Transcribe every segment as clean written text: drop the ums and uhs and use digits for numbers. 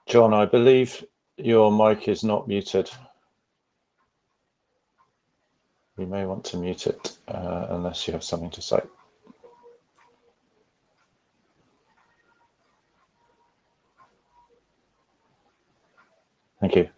John, I believe your mic is not muted. You may want to mute it unless you have something to say. Thank you.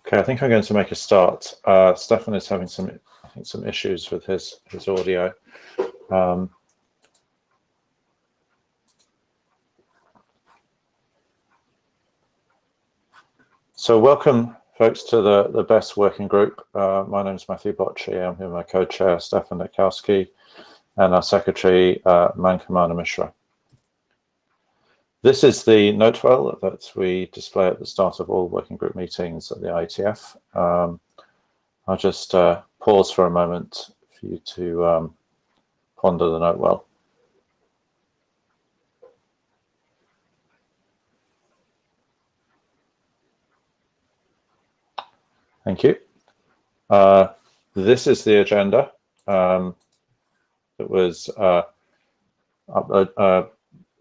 Okay, I think I'm going to make a start. Stefan is having some issues with his audio. So welcome, folks, to the Bess working group. My name is Matthew Bocci. I'm here with my co-chair, Stefan Nikowski, and our secretary, Mankamana Mishra. This is the notewell that we display at the start of all working group meetings at the IETF. I'll just pause for a moment for you to ponder the notewell. Thank you. This is the agenda. It was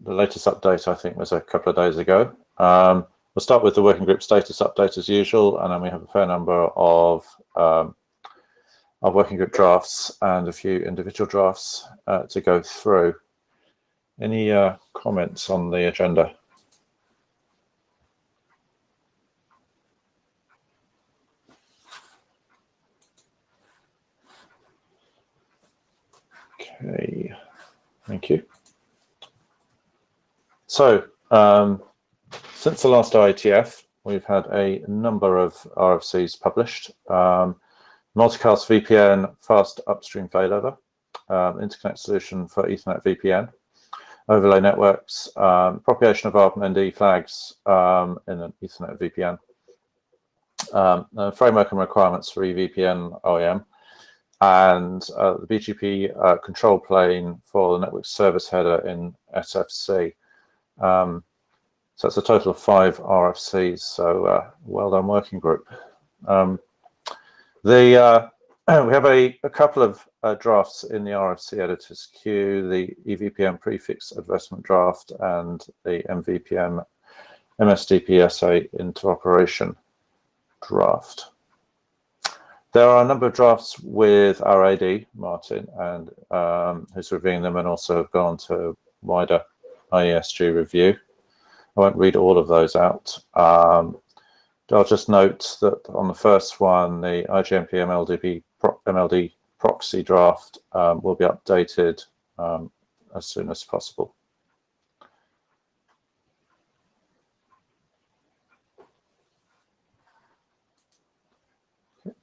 the latest update, I think, was a couple of days ago. We'll start with the working group status update as usual, and then we have a fair number of working group drafts and a few individual drafts to go through. Any comments on the agenda? Okay, thank you. So, since the last IETF, we've had a number of RFCs published. Multicast VPN, fast upstream failover, interconnect solution for Ethernet VPN, overlay networks, propagation of ARP and ND flags in an Ethernet VPN, framework and requirements for eVPN OEM, and the BGP control plane for the network service header in SFC. So it's a total of 5 RFCs, so well done working group. We have a couple of drafts in the RFC editor's queue, the eVPN prefix advertisement draft and the MVPN MSDPSA interoperation draft. There are a number of drafts with our AD, Martin, and who's reviewing them and also have gone to wider IESG review. I won't read all of those out. I'll just note that on the first one, the IGMP MLD proxy draft will be updated as soon as possible. Okay.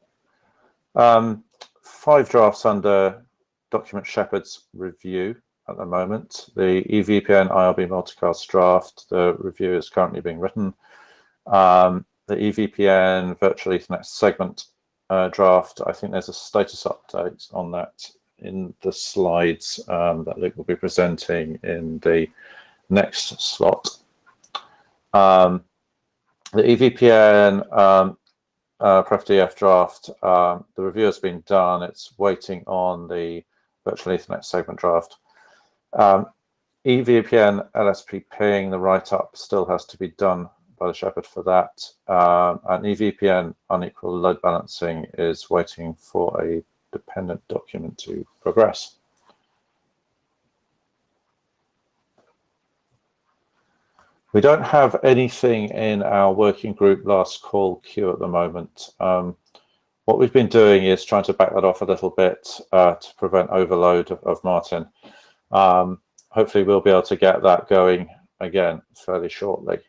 5 drafts under document Shepherd's review at the moment. The eVPN IRB multicast draft, the review is currently being written. The eVPN virtual Ethernet segment draft, I think there's a status update on that in the slides that Luke will be presenting in the next slot. The EVPN PrefDF draft, the review has been done. It's waiting on the virtual Ethernet segment draft. EVPN LSP ping, the write-up still has to be done by the shepherd for that. And EVPN unequal load balancing is waiting for a dependent document to progress. We don't have anything in our working group last call queue at the moment. What we've been doing is trying to back that off a little bit to prevent overload of Martin. Hopefully we'll be able to get that going again fairly shortly.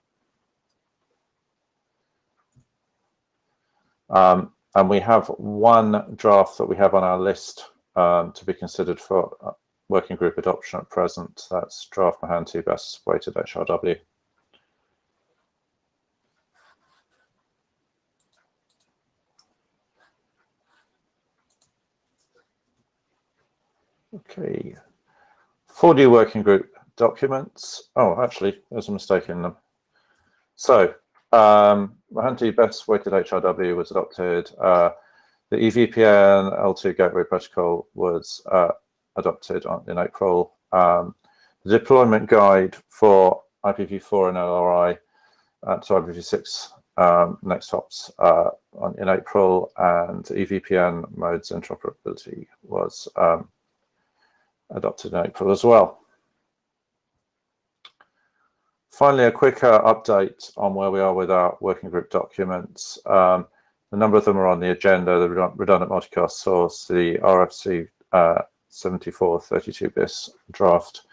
And we have one draft that we have on our list to be considered for working group adoption at present. That's draft Mahanti Bess weighted HRW. Okay, 4D working group documents. Oh, actually, there's a mistake in them. So, Mahanti Bess weighted HRW was adopted. The EVPN L2 gateway protocol was adopted in April. The deployment guide for IPv4 and LRI to IPv6 next hops in April, and EVPN modes interoperability was adopted in April as well. Finally, a quick update on where we are with our working group documents. A number of them are on the agenda: the redundant multicast source, the RFC 7432-BIS draft,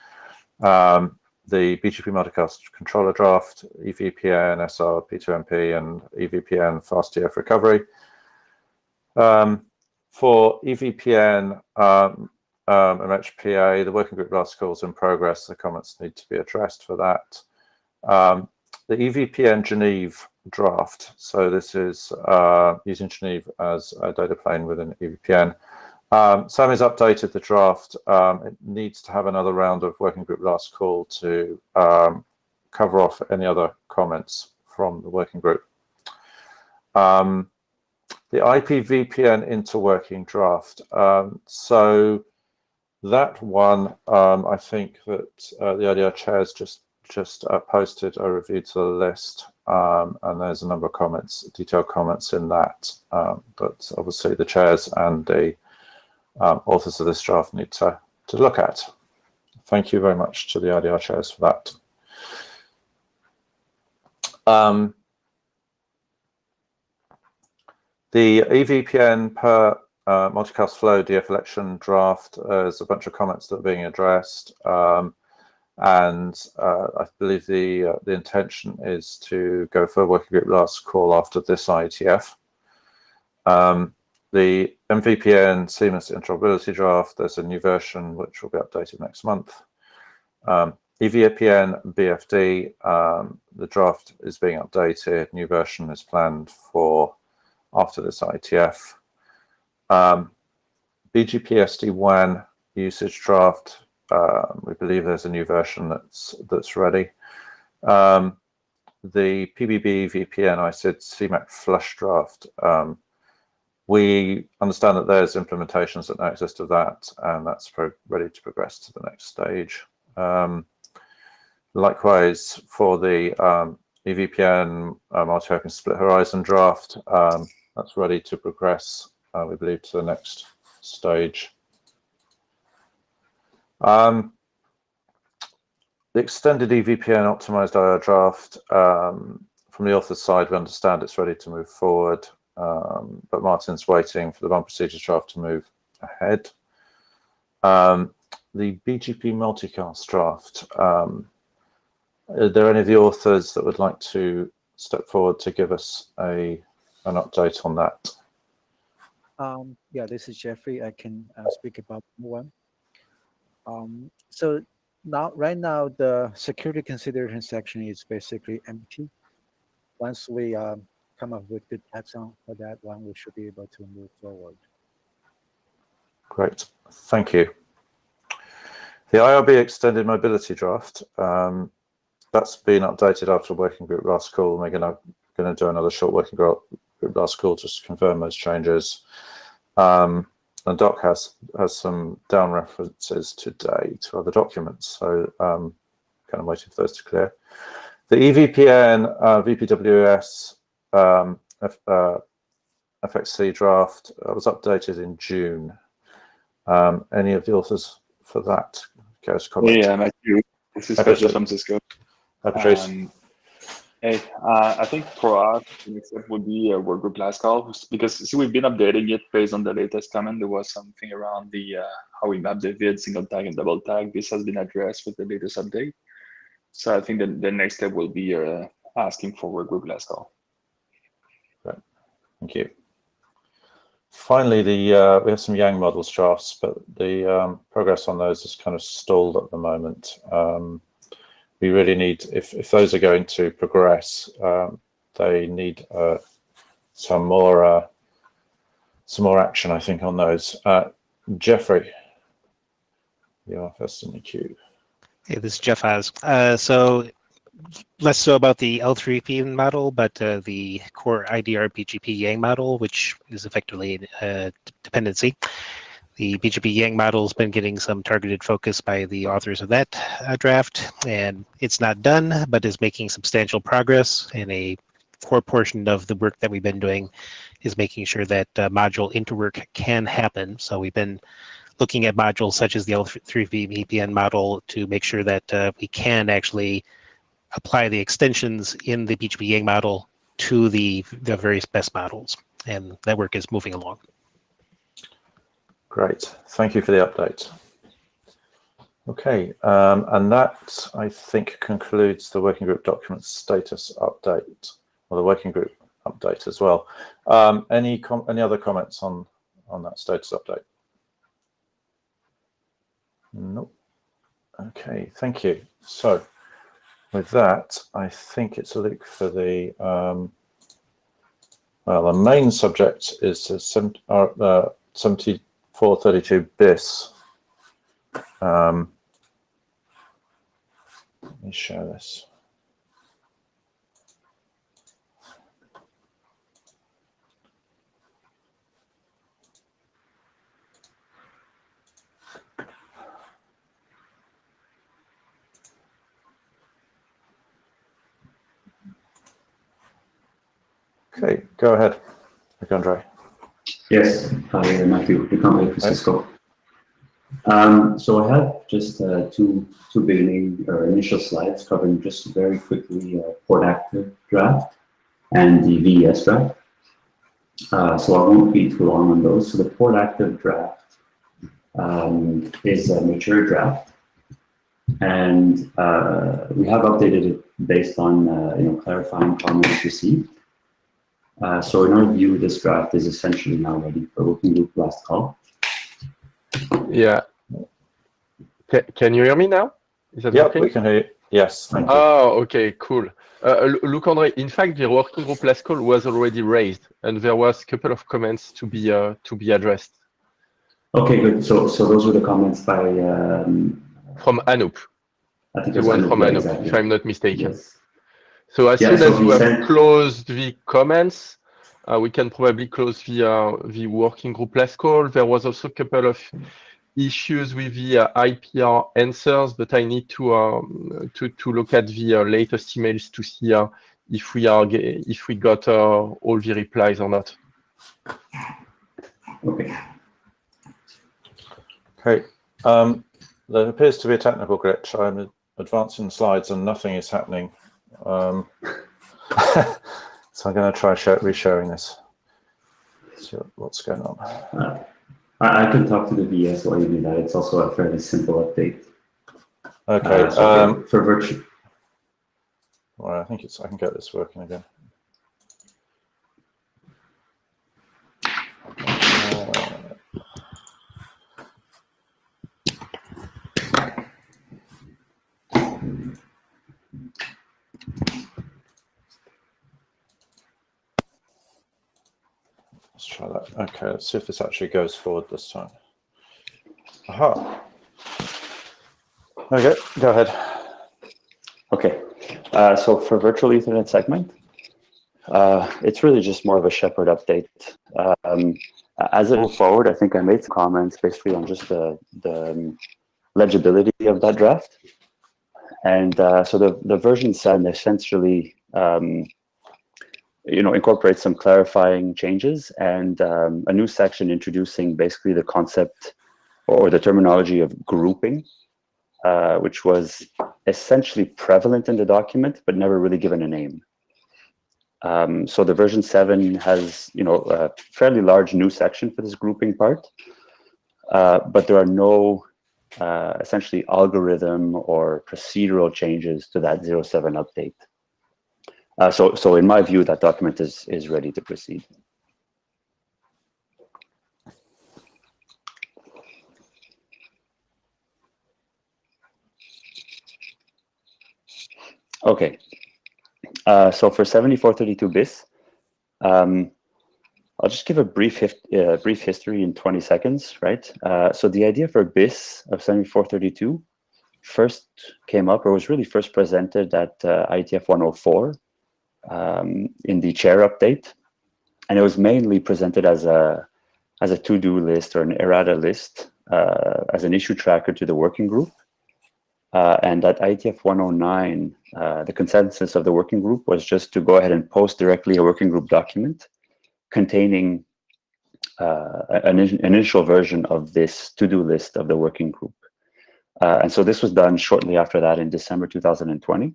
the BGP multicast controller draft, EVPN, SR, P2MP, and EVPN FastDF recovery. For EVPN MHPA, the working group last call is in progress. The comments need to be addressed for that. The EVPN Geneve draft, so this is using Geneve as a data plane within EVPN. Sam has updated the draft. It needs to have another round of working group last call to cover off any other comments from the working group. The IPVPN interworking draft. So that one, I think that the IDR chairs just posted a review to the list, and there's a number of comments, detailed comments in that, but obviously the chairs and the authors of this draft need to look at. Thank you very much to the IDR chairs for that. The EVPN per multicast flow DF election draft, there's a bunch of comments that are being addressed. And I believe the intention is to go for a working group last call after this IETF. The MVPN seamless interoperability draft, there's a new version which will be updated next month. EVPN BFD, the draft is being updated. New version is planned for after this IETF. BGP SD-WAN usage draft. We believe there's a new version that's ready. The PBB VPN ISID CMAC flush draft. We understand that there's implementations that now exist of that, and that's ready to progress to the next stage. Likewise, for the EVPN multi-open split horizon draft, that's ready to progress, we believe, to the next stage. The extended EVPN optimized IR draft, from the author's side, we understand it's ready to move forward, but Martin's waiting for the one procedures draft to move ahead. The BGP multicast draft, are there any of the authors that would like to step forward to give us an update on that? Yeah, this is Jeffrey. I can speak about one. So right now, the security consideration section is basically empty. Once we come up with the taxon for that one, we should be able to move forward. Great, thank you. The IRB extended mobility draft, that's been updated after working group last call. We're going to do another short working group last call just to confirm those changes. And Doc has some down references today to other documents, so kind of waiting for those to clear. The EVPN VPWS FXC draft was updated in June. Any of the authors for that care to comment? Yeah, Matthew. This is Patrice from Cisco. Hey, I think for us, the next step would be a work group last call, because we've been updating it based on the latest comment. There was something around the how we map the vid, single tag and double tag. This has been addressed with the latest update. So I think that the next step will be asking for work group last call. Right. Thank you. Finally, we have some Yang models drafts, but the progress on those is kind of stalled at the moment. We really need, if those are going to progress, they need some more action, I think, on those. Jeffrey, you are first in the queue. Hey, this is Jeff Haas. So less so about the L3P model, but the core IDR BGP Yang model, which is effectively a dependency. The BGP Yang model has been getting some targeted focus by the authors of that draft, and it's not done, but is making substantial progress. And a core portion of the work that we've been doing is making sure that module interwork can happen. So we've been looking at modules such as the L3P VPN model to make sure that we can actually apply the extensions in the BGP Yang model to the various Bess models, and that work is moving along. Great, thank you for the update. Okay, and that, I think, concludes the working group document status update, or the working group update as well. Any other comments on that status update? Nope. Okay, thank you. So with that, I think it's a look for the well, the main subject is 7432 BIS. Let me share this. Okay, go ahead, Andre. Yes, hi Matthew, Andre from Cisco. So I have just two beginning or initial slides covering just very quickly port active draft and the VES draft. So I won't be too long on those. So the port active draft is a mature draft, and we have updated it based on clarifying comments received. So in our view, this draft is essentially now ready for working group last call. Yeah. Can you hear me now? Is that yeah, working? We can hear you. Yes, thank you. Oh, okay, cool. Look, Andre, in fact, the working group last call was already raised, and there was a couple of comments to be addressed. Okay, good. So those were the comments by from Anup. I think the one Anup, from yeah, Anup, exactly. if I'm not mistaken. Yes. So as Yeah, soon as so you have said, closed the comments, we can probably close the working group last call. There was also a couple of issues with the IPR answers, but I need to look at the latest emails to see if we got all the replies or not. Okay. Okay. There appears to be a technical glitch. I'm advancing slides and nothing is happening. So I'm going to try resharing this. See what's going on. I can talk to the VS while you do that. It's also a fairly simple update. Okay. So for virtual. Well, I think I can get this working again. Let's try that. Okay, let's see if this actually goes forward this time. Aha. Okay, go ahead. Okay, so for virtual Ethernet segment, it's really just more of a Shepherd update. As I move forward, I think I made some comments basically on just the legibility of that draft. And so the version 7 essentially incorporates some clarifying changes and a new section introducing basically the concept or the terminology of grouping, which was essentially prevalent in the document, but never really given a name. So the version 7 has, a fairly large new section for this grouping part, but there are no essentially algorithm or procedural changes to that 07 update. So in my view, that document is ready to proceed. Okay, so for 7432 BIS, I'll just give a brief history in 20 seconds, right? So the idea for BIS of 7432 first came up, or was really first presented at IETF 104 in the chair update, and it was mainly presented as a to-do list or an errata list as an issue tracker to the working group. And at IETF 109, the consensus of the working group was just to go ahead and post directly a working group document containing an initial version of this to-do list of the working group. And so this was done shortly after that in December 2020.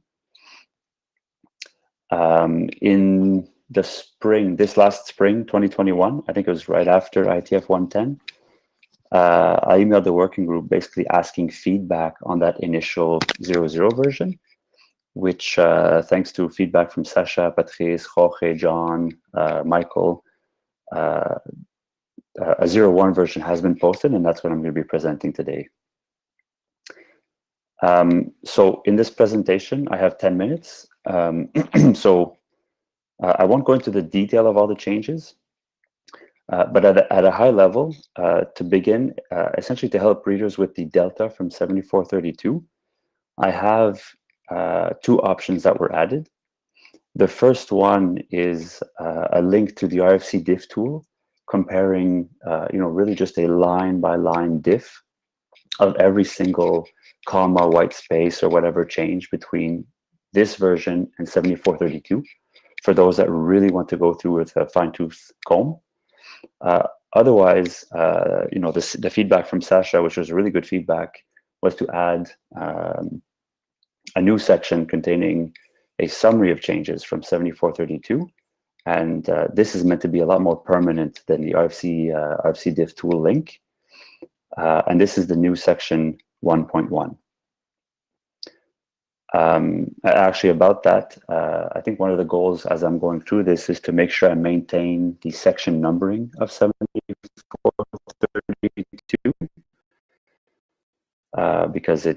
In the spring, this last spring, 2021, I think it was right after IETF 110, I emailed the working group basically asking feedback on that initial 00 version, which thanks to feedback from Sasha, Patrice, Jorge, John, Michael, a 01 version has been posted, and that's what I'm going to be presenting today. So in this presentation, I have 10 minutes. So I won't go into the detail of all the changes, but at a high level, to begin, essentially to help readers with the delta from 7432, I have two options that were added. The first one is a link to the RFC diff tool, comparing, really just a line-by-line diff of every single comma, white space, or whatever change between this version and 7432, for those that really want to go through with a fine-tooth comb. Otherwise, the feedback from Sasha, which was really good feedback, was to add a new section containing a summary of changes from 7432. And this is meant to be a lot more permanent than the RFC diff tool link. And this is the new section 1.1. Actually, about that, I think one of the goals as I'm going through this is to make sure I maintain the section numbering of 7432 because I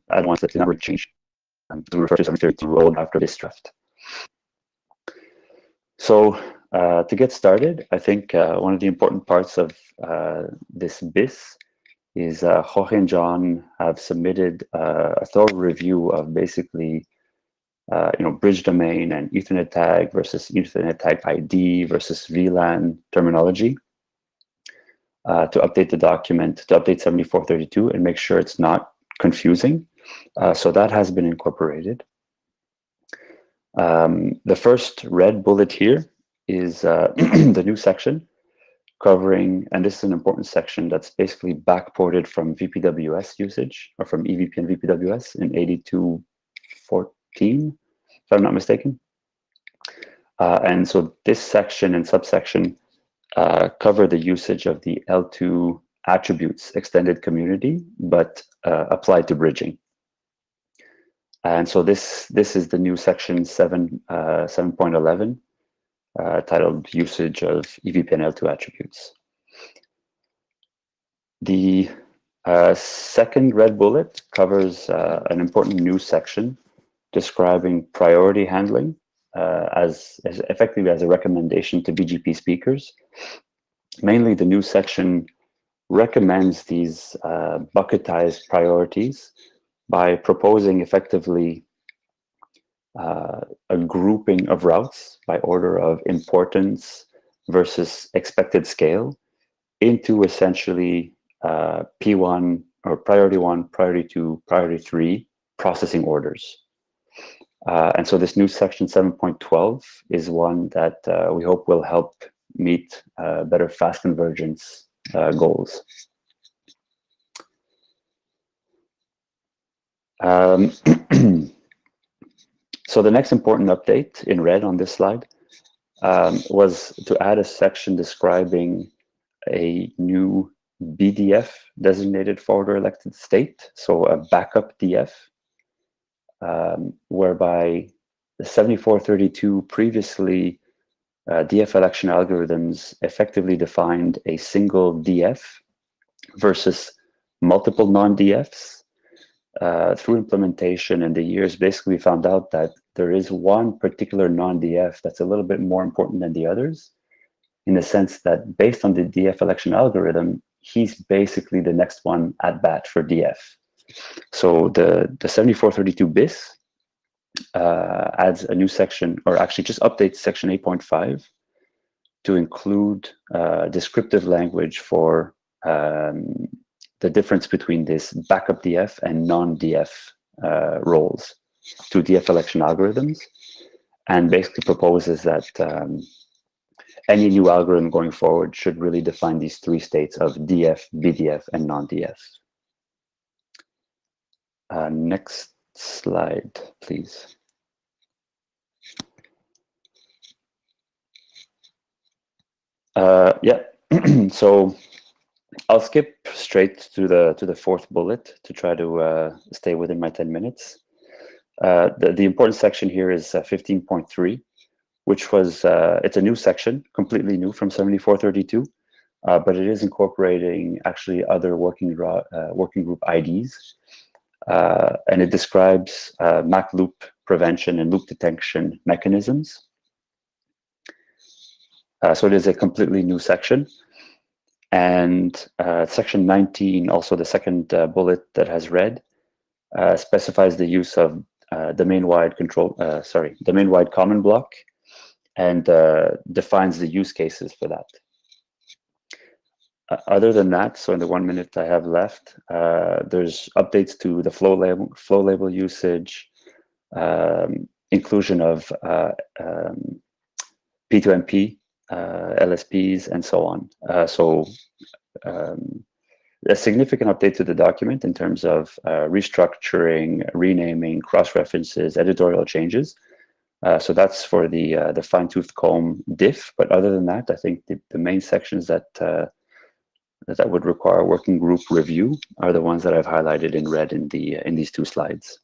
don't want the number to change to refer to 7432 rolled after this draft. So to get started, I think one of the important parts of this BIS is Jorge and John have submitted a thorough review of basically, bridge domain and Ethernet tag versus Ethernet tag ID versus VLAN terminology to update the document, to update 7432 and make sure it's not confusing. So that has been incorporated. The first red bullet here is the new section covering, and this is an important section that's basically backported from VPWS usage, or from EVPN VPWS in 8214, if I'm not mistaken. And so this section and subsection cover the usage of the L2 attributes extended community, but applied to bridging. And so this is the new section 7.11, titled Usage of EVPN L2 Attributes. The second red bullet covers an important new section describing priority handling as effectively as a recommendation to BGP speakers. Mainly the new section recommends these bucketized priorities by proposing effectively a grouping of routes by order of importance versus expected scale into essentially P1 or priority 1, priority 2, priority 3 processing orders. And so this new section 7.12 is one that we hope will help meet better fast convergence goals. So the next important update in red on this slide was to add a section describing a new BDF, designated forwarder elected state, so a backup DF, whereby the 7432 previously DF election algorithms effectively defined a single DF versus multiple non-DFs. Through implementation in the years, basically we found out that there is one particular non-DF that's a little bit more important than the others, in the sense that based on the DF election algorithm, he's basically the next one at bat for DF. So the 7432 BIS adds a new section, or actually just updates section 8.5 to include descriptive language for the difference between this backup DF and non-DF roles to DF election algorithms, and basically proposes that any new algorithm going forward should really define these three states of DF, BDF, and non-DF. Next slide, please. Yeah, so I'll skip straight to the fourth bullet to try to stay within my 10 minutes. The important section here is 15.3, which was, it's a new section, completely new from 7432, but it is incorporating actually other working group IDs. And it describes MAC loop prevention and loop detection mechanisms. So it is a completely new section. And section 19, also the second bullet that has red, specifies the use of domain-wide common block, and defines the use cases for that. Other than that, so in the 1 minute I have left, there's updates to the flow label usage, inclusion of P2MP, LSPs, and so on. A significant update to the document in terms of restructuring, renaming, cross-references, editorial changes. So that's for the fine-tooth comb diff. But other than that, I think the main sections that would require working group review are the ones that I've highlighted in red in these two slides.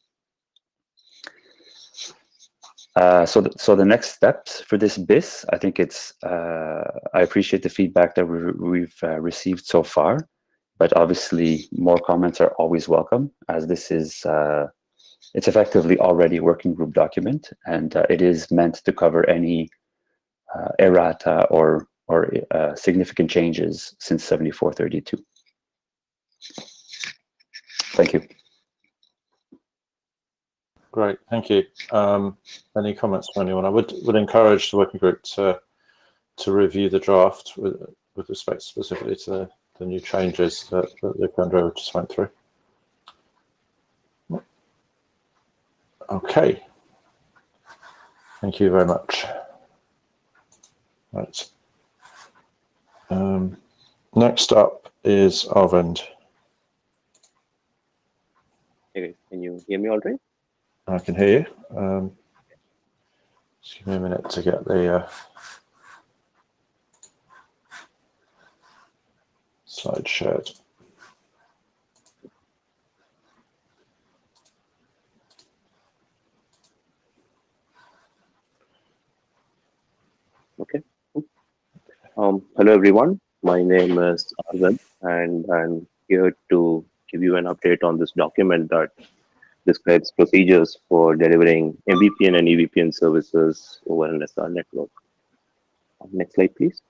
So the next steps for this BIS, I think it's, I appreciate the feedback that we've received so far, but obviously more comments are always welcome, as this is, it's effectively already a working group document, and it is meant to cover any errata or significant changes since 7432. Thank you. Great, thank you. Any comments from anyone? I would encourage the working group to review the draft with respect specifically to the new changes that Leandro just went through. Okay, thank you very much. Right. Next up is Arvind. Okay, can you hear me all right? I can hear you. Just give me a minute to get the slide shared. Okay. Hello, everyone. My name is Arvind, and I'm here to give you an update on this document that describes procedures for delivering MVPN and EVPN services over an SR network. Next slide, please.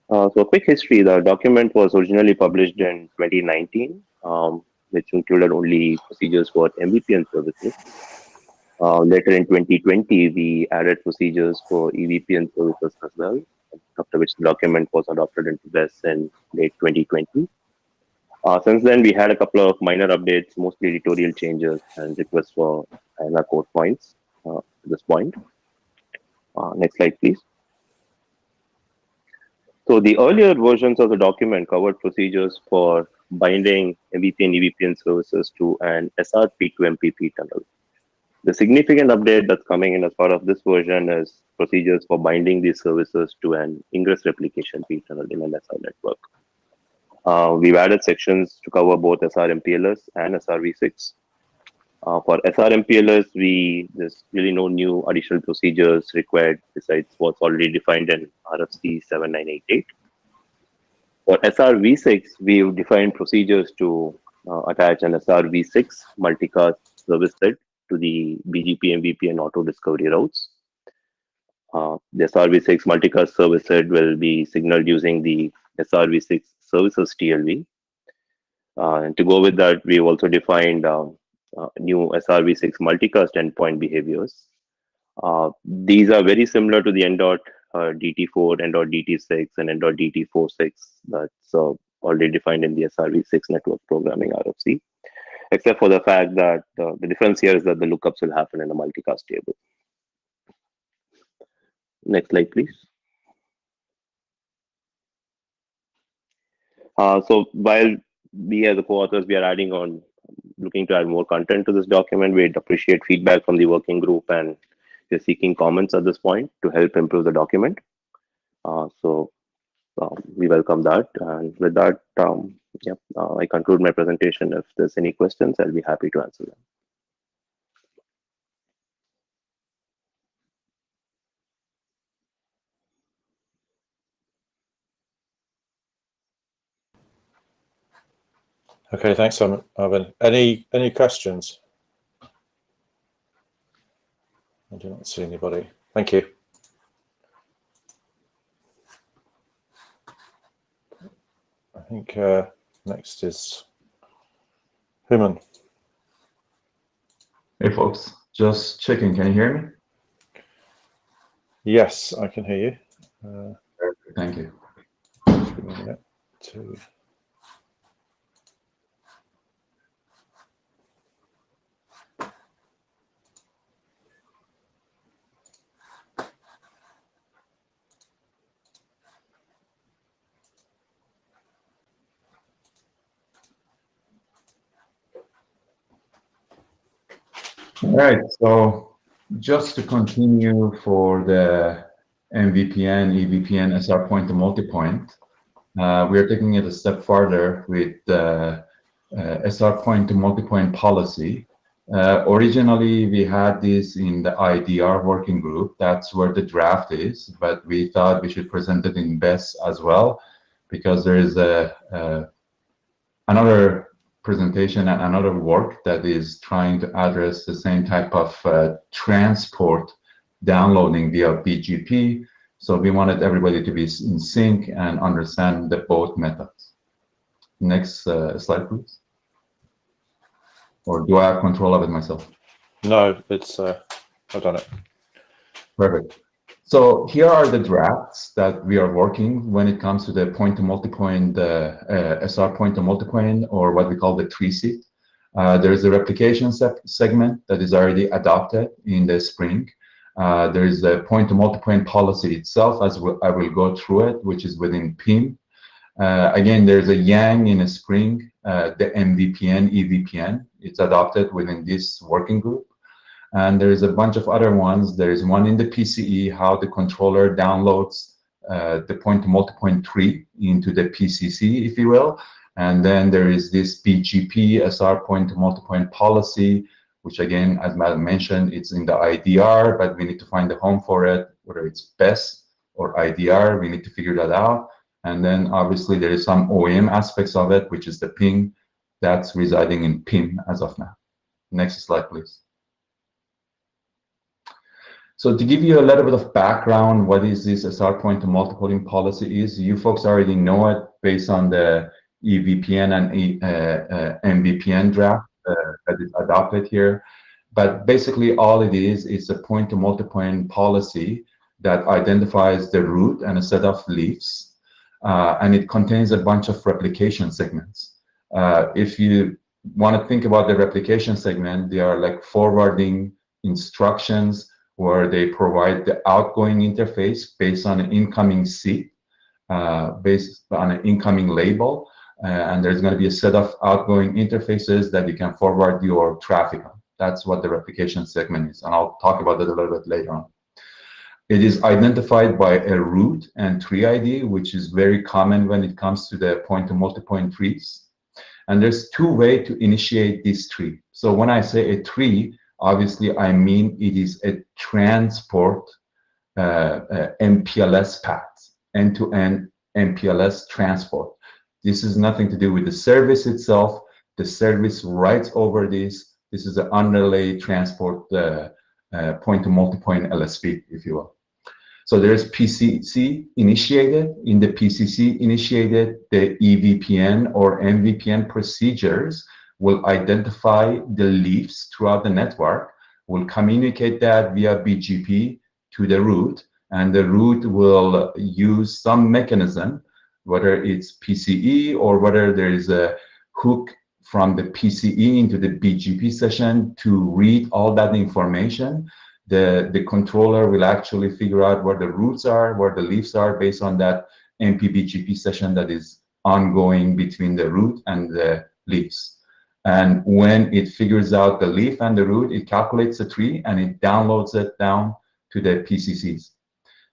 So a quick history, the document was originally published in 2019, which included only procedures for MVPN services. Later in 2020, we added procedures for EVPN services as well, after which the document was adopted into Bess in late 2020. Since then, we had a couple of minor updates, mostly editorial changes and requests for INR code points at this point. Next slide, please. So the earlier versions of the document covered procedures for binding MVP and EVPN services to an SRP to MPP tunnel. The significant update that's coming in as part of this version is procedures for binding these services to an ingress replication P tunnel in an SR network. We've added sections to cover both SR-MPLS and SRv6. For SR-MPLS, there's really no new additional procedures required besides what's already defined in RFC 7988. For SRv6, we've defined procedures to attach an SRv6 multicast service set to the BGP, MVP, and auto discovery routes. The SRv6 multicast service set will be signaled using the SRv6 services TLV. And to go with that, we've also defined new SRv6 multicast endpoint behaviors. These are very similar to the dt4, dt6, and dt46 that's already defined in the SRv6 network programming RFC, except for the fact that the difference here is that the lookups will happen in a multicast table. Next slide, please. So while we as the co-authors, we are looking to add more content to this document, we'd appreciate feedback from the working group, and we're seeking comments at this point to help improve the document. So we welcome that. And with that, I conclude my presentation. If there's any questions, I'll be happy to answer them. Okay, thanks, Arvind. Any questions? I do not see anybody. Thank you. I think next is Human. Hey folks, just checking, can you hear me? Yes, I can hear you. Thank you. Just give me a minute to... All right, so just to continue for the MVPN, EVPN, SR point to multipoint, we are taking it a step further with the SR point to multipoint policy. Originally, we had this in the IDR working group. That's where the draft is, but we thought we should present it in Bess as well, because there is another presentation and another work that is trying to address the same type of transport downloading via BGP. So we wanted everybody to be in sync and understand the both methods. Next slide, please. Or do I have control of it myself? No, it's I've done it. Perfect. So here are the drafts that we are working when it comes to the point to multipoint, SR point to multipoint, or what we call the 3C. There is a replication segment that is already adopted in the Spring. There is the point to multipoint policy itself, as I will go through it, which is within PIM. Again, there's a Yang in a Spring, the MVPN, EVPN. It's adopted within this working group. And there's a bunch of other ones. There is one in the PCE, how the controller downloads the point to multipoint tree into the PCC, if you will. And then there is this BGP SR point to multipoint policy, which again, as Matt mentioned, it's in the IDR, but we need to find the home for it, whether it's Bess or IDR, we need to figure that out. And then obviously there is some OEM aspects of it, which is the ping that's residing in PIM as of now. Next slide, please. So to give you a little bit of background, what is this SR point-to-multipoint policy is, you folks already know it based on the EVPN and MVPN draft that is adopted here. But basically all it is a point-to-multipoint policy that identifies the root and a set of leaves. And it contains a bunch of replication segments. If you want to think about the replication segment, they are like forwarding instructions where they provide the outgoing interface based on an incoming seed, based on an incoming label. And there's going to be a set of outgoing interfaces that you can forward your traffic on. That's what the replication segment is. And I'll talk about that a little bit later on. It is identified by a root and tree ID, which is very common when it comes to the point-to-multipoint trees. And there's two ways to initiate this tree. So when I say a tree, obviously I mean it is a transport MPLS path, end-to-end MPLS transport. This is nothing to do with the service itself. The service writes over this. This is an underlay transport point-to-multipoint LSP, if you will. So there's PCC initiated. In the PCC initiated, the EVPN or MVPN procedures will identify the leaves throughout the network, will communicate that via BGP to the root, and the root will use some mechanism, whether it's PCE or whether there is a hook from the PCE into the BGP session to read all that information. The controller will actually figure out where the roots are, where the leaves are, based on that MPBGP session that is ongoing between the root and the leaves. And when it figures out the leaf and the root, it calculates the tree and it downloads it down to the PCCs.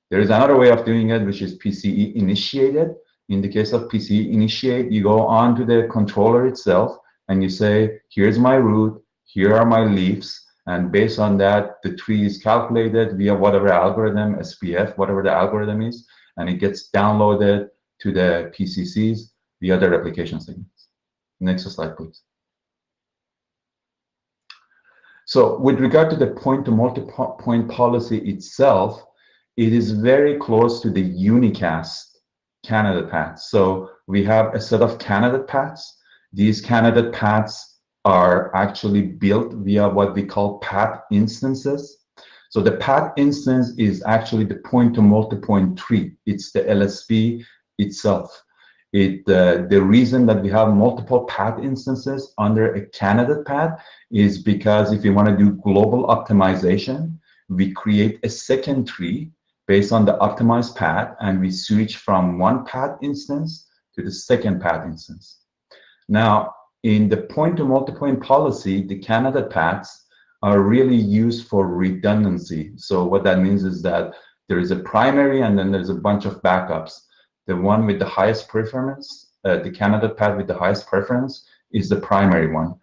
There is another way of doing it, which is PCE initiated. In the case of PCE initiate, you go on to the controller itself and you say, here's my root, here are my leaves. And based on that, the tree is calculated via whatever algorithm, SPF, whatever the algorithm is, and it gets downloaded to the PCCs via the replication segments. Next slide, please. So with regard to the point-to-multipoint policy itself, it is very close to the unicast candidate paths. So we have a set of candidate paths. These candidate paths are actually built via what we call path instances. So the path instance is actually the point-to-multipoint tree. It's the LSP itself. The reason that we have multiple path instances under a candidate path is because if you want to do global optimization, we create a second tree based on the optimized path, and we switch from one path instance to the second path instance. Now, in the point-to-multipoint policy, the candidate paths are really used for redundancy. So what that means is that there is a primary and then there's a bunch of backups. The one with the highest preference, the candidate path with the highest preference is the primary one.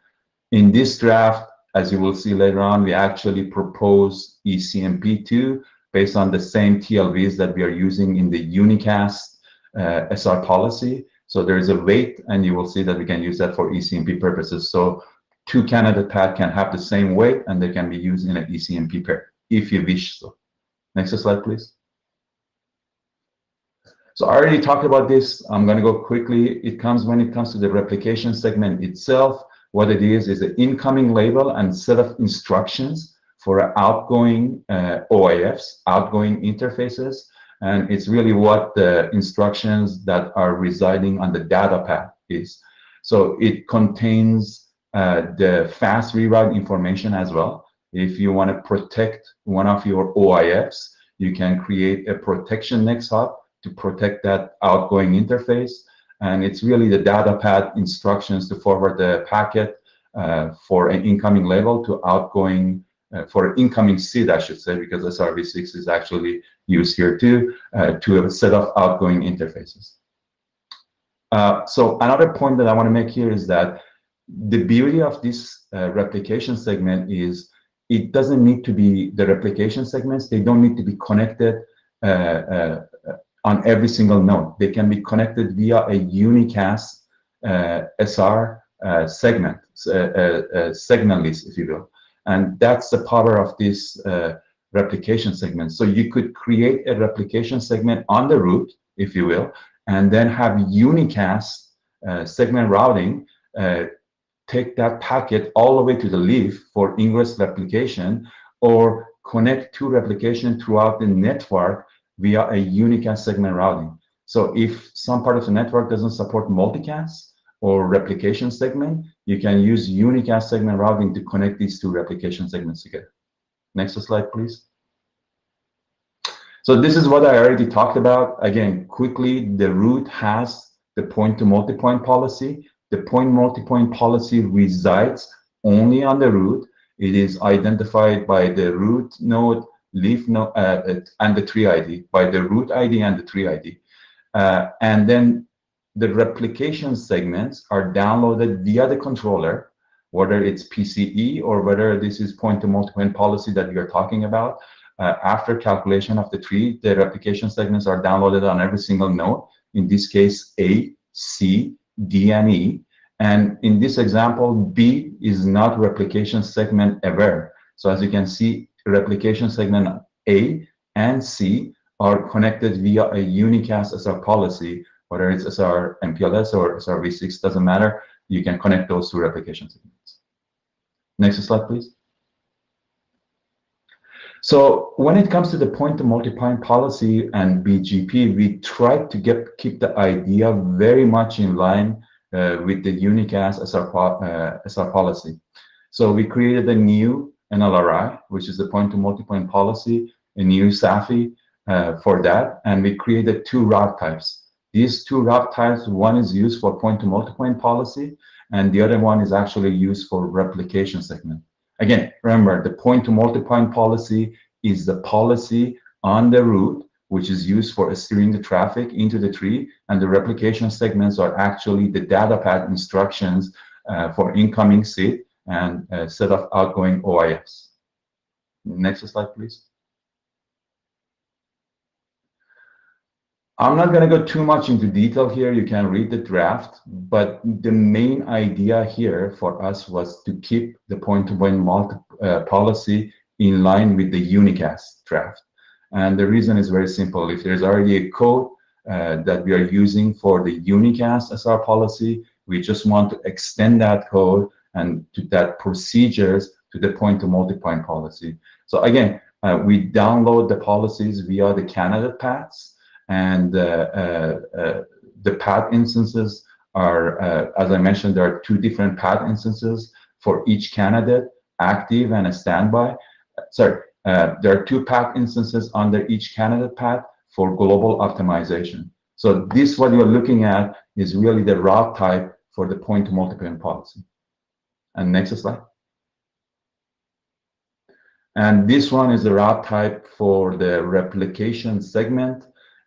In this draft, as you will see later on, we actually propose ECMP2 based on the same TLVs that we are using in the unicast SR policy. So there is a weight, and you will see that we can use that for ECMP purposes. So two candidate paths can have the same weight, and they can be used in an ECMP pair, if you wish so. Next slide, please. So I already talked about this. I'm going to go quickly. When it comes to the replication segment itself, what it is an incoming label and set of instructions for outgoing OIFs, outgoing interfaces. And it's really what the instructions that are residing on the data path is. So it contains the fast reroute information as well. If you want to protect one of your OIFs, you can create a protection next hop to protect that outgoing interface. And it's really the data path instructions to forward the packet for an incoming label to outgoing, for incoming seed, I should say, because SRv6 is actually used here too, to a set of outgoing interfaces. So another point that I want to make here is that the beauty of this replication segment is it doesn't need to be the replication segments. They don't need to be connected on every single node. They can be connected via a unicast SR segment, segment list, if you will. And that's the power of this replication segment. So you could create a replication segment on the root, if you will, and then have unicast segment routing take that packet all the way to the leaf for ingress replication, or connect two replication throughout the network via a unicast segment routing. So if some part of the network doesn't support multicast or replication segment, you can use unicast segment routing to connect these two replication segments together. Next slide, please. So this is what I already talked about. Again, quickly, the root has the point-to-multipoint policy. The point-multipoint policy resides only on the root. It is identified by the root node, leaf node, and the tree ID, by the root ID and the tree ID. And then the replication segments are downloaded via the controller, whether it's PCE or whether this is point-to-multipoint policy that we are talking about. After calculation of the tree, the replication segments are downloaded on every single node, in this case, A, C, D, and E. And in this example, B is not replication segment aware. So as you can see, replication segment A and C are connected via a unicast SR policy, whether it's SR MPLS or SR V6, doesn't matter. You can connect those two replication segments. Next slide, please. So when it comes to the point-to-multipoint policy and BGP, we try to keep the idea very much in line with the unicast SR policy. So we created a new NLRI, which is the point-to-multipoint policy, a new SAFI for that, and we created two route types. These two route types, one is used for point-to-multipoint policy, and the other one is actually used for replication segment. Again, remember, the point-to-multipoint policy is the policy on the root, which is used for steering the traffic into the tree, and the replication segments are actually the data path instructions for incoming SID and set of outgoing OIFs. Next slide, please. I'm not going to go too much into detail here. You can read the draft, but the main idea here for us was to keep the point-to-point policy in line with the unicast draft. And the reason is very simple. If there's already a code that we are using for the unicast SR policy, we just want to extend that code and to that procedures to the point-to-multipoint policy. So again, we download the policies via the candidate paths. And the path instances are, as I mentioned, there are two different path instances for each candidate, active and a standby. Sorry, there are two path instances under each candidate path for global optimization. So this, what you're looking at, is really the route type for the point-to-multipoint policy. And next slide. And this one is the route type for the replication segment.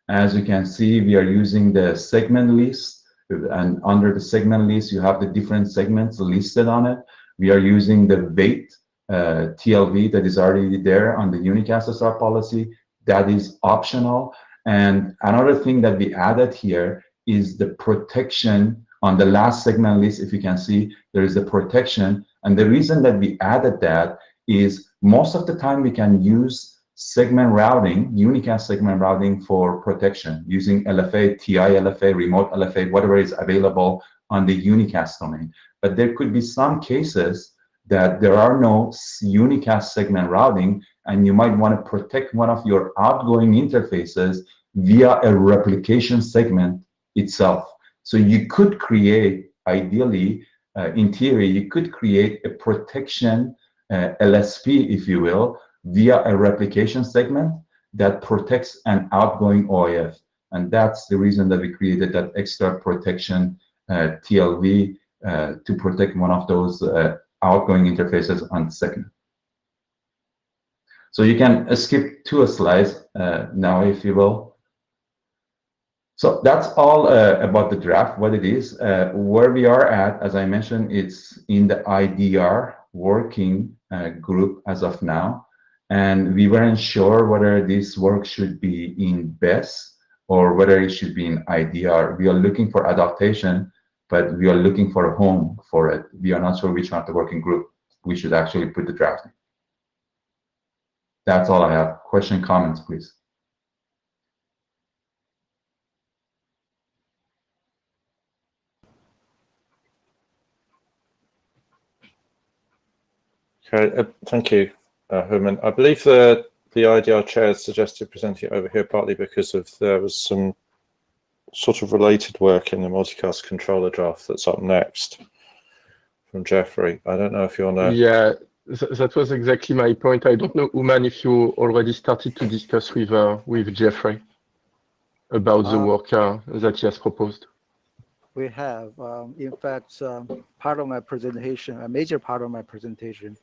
As you can see, we are using the segment list, and under the segment list, you have the different segments listed on it. We are using the weight TLV that is already there on the unicast SR policy. That is optional. And another thing that we added here is the protection on the last segment list. If you can see, there is a protection. And the reason that we added that is most of the time we can use segment routing, unicast segment routing for protection using LFA, TI LFA, remote LFA, whatever is available on the unicast domain. But there could be some cases that there are no unicast segment routing, and you might want to protect one of your outgoing interfaces via a replication segment itself. So you could create, ideally, in theory, you could create a protection LSP, if you will, via a replication segment that protects an outgoing OIF. And that's the reason that we created that extra protection TLV to protect one of those outgoing interfaces on the segment. So you can skip to a slide now, if you will. So that's all about the draft, what it is. Where we are at, as I mentioned, it's in the IDR working group as of now. And we weren't sure whether this work should be in Bess or whether it should be in IDR. We are looking for adaptation, but we are looking for a home for it. We are not sure which one of the working group we should actually put the draft in. That's all I have. Question, comments, please. Okay, thank you, Herman. I believe the IDR chair suggested presenting it over here partly because there was some sort of related work in the multicast controller draft that's up next from Jeffrey. I don't know if you want to... Yeah, that was exactly my point. I don't know, Uman, if you already started to discuss with Jeffrey about the work that he has proposed. We have, in fact, part of my presentation, a major part of my presentation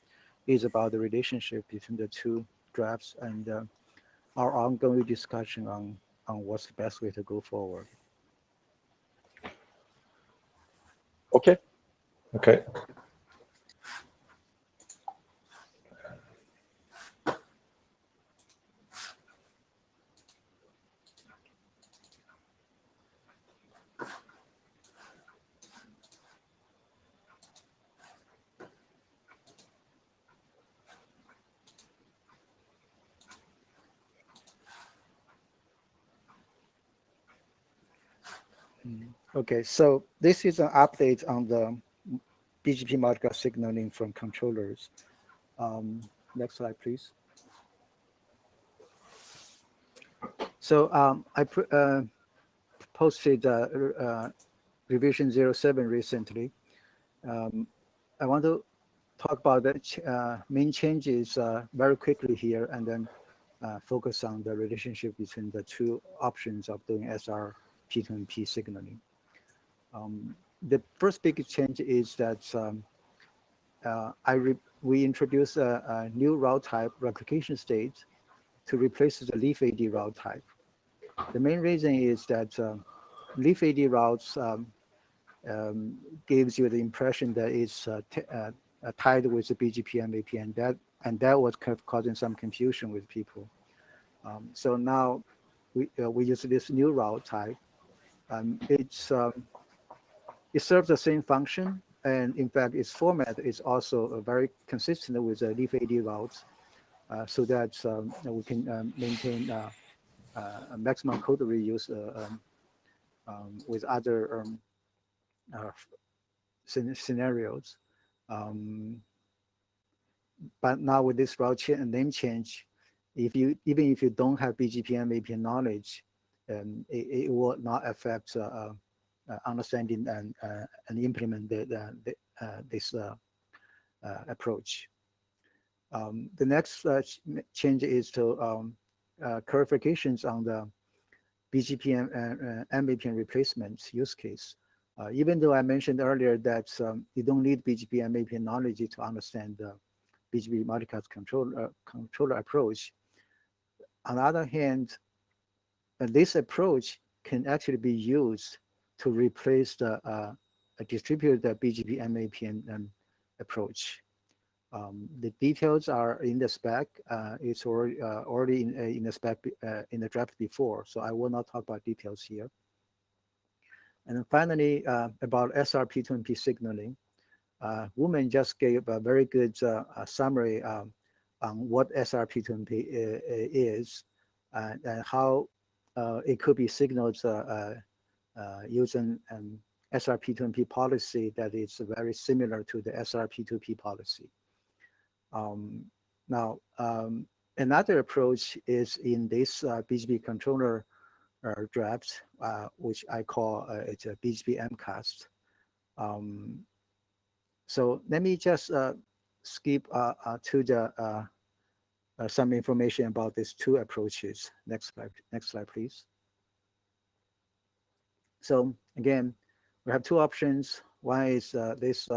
is about the relationship between the two drafts and our ongoing discussion on what's the best way to go forward. Okay. Okay. Okay, so this is an update on the BGP multicast signaling from controllers. Next slide, please. So I posted revision 07 recently. I want to talk about the main changes very quickly here and then focus on the relationship between the two options of doing SR P2P signaling. The first big change is that we introduced a new route type, replication state, to replace the leaf AD route type. The main reason is that leaf AD routes gives you the impression that it's tied with the BGP MAP, and that was kind of causing some confusion with people. So now we use this new route type. It serves the same function, and in fact, its format is also very consistent with the leaf AD routes, so that we can maintain a maximum code reuse with other scenarios. But now with this route name change, even if you don't have BGP MAP knowledge, it will not affect understanding and implement this approach. The next change is to clarifications on the BGP and MAP replacement use case. Even though I mentioned earlier that you don't need BGP MAP knowledge to understand the BGP multicast controller approach, on the other hand, this approach can actually be used to replace a distributed BGP MAP approach. The details are in the spec. It's already in the spec in the draft before, so I will not talk about details here. And then finally, about SRP2MP signaling, Woman just gave a very good summary on what SRP2MP is and how it could be signaled using an SRP2MP policy that is very similar to the SRP2P policy. Now, another approach is in this BGP controller draft, which I call it's a BGP MCAST. So let me just skip to the some information about these two approaches. Next slide, please. So again, we have two options. One is this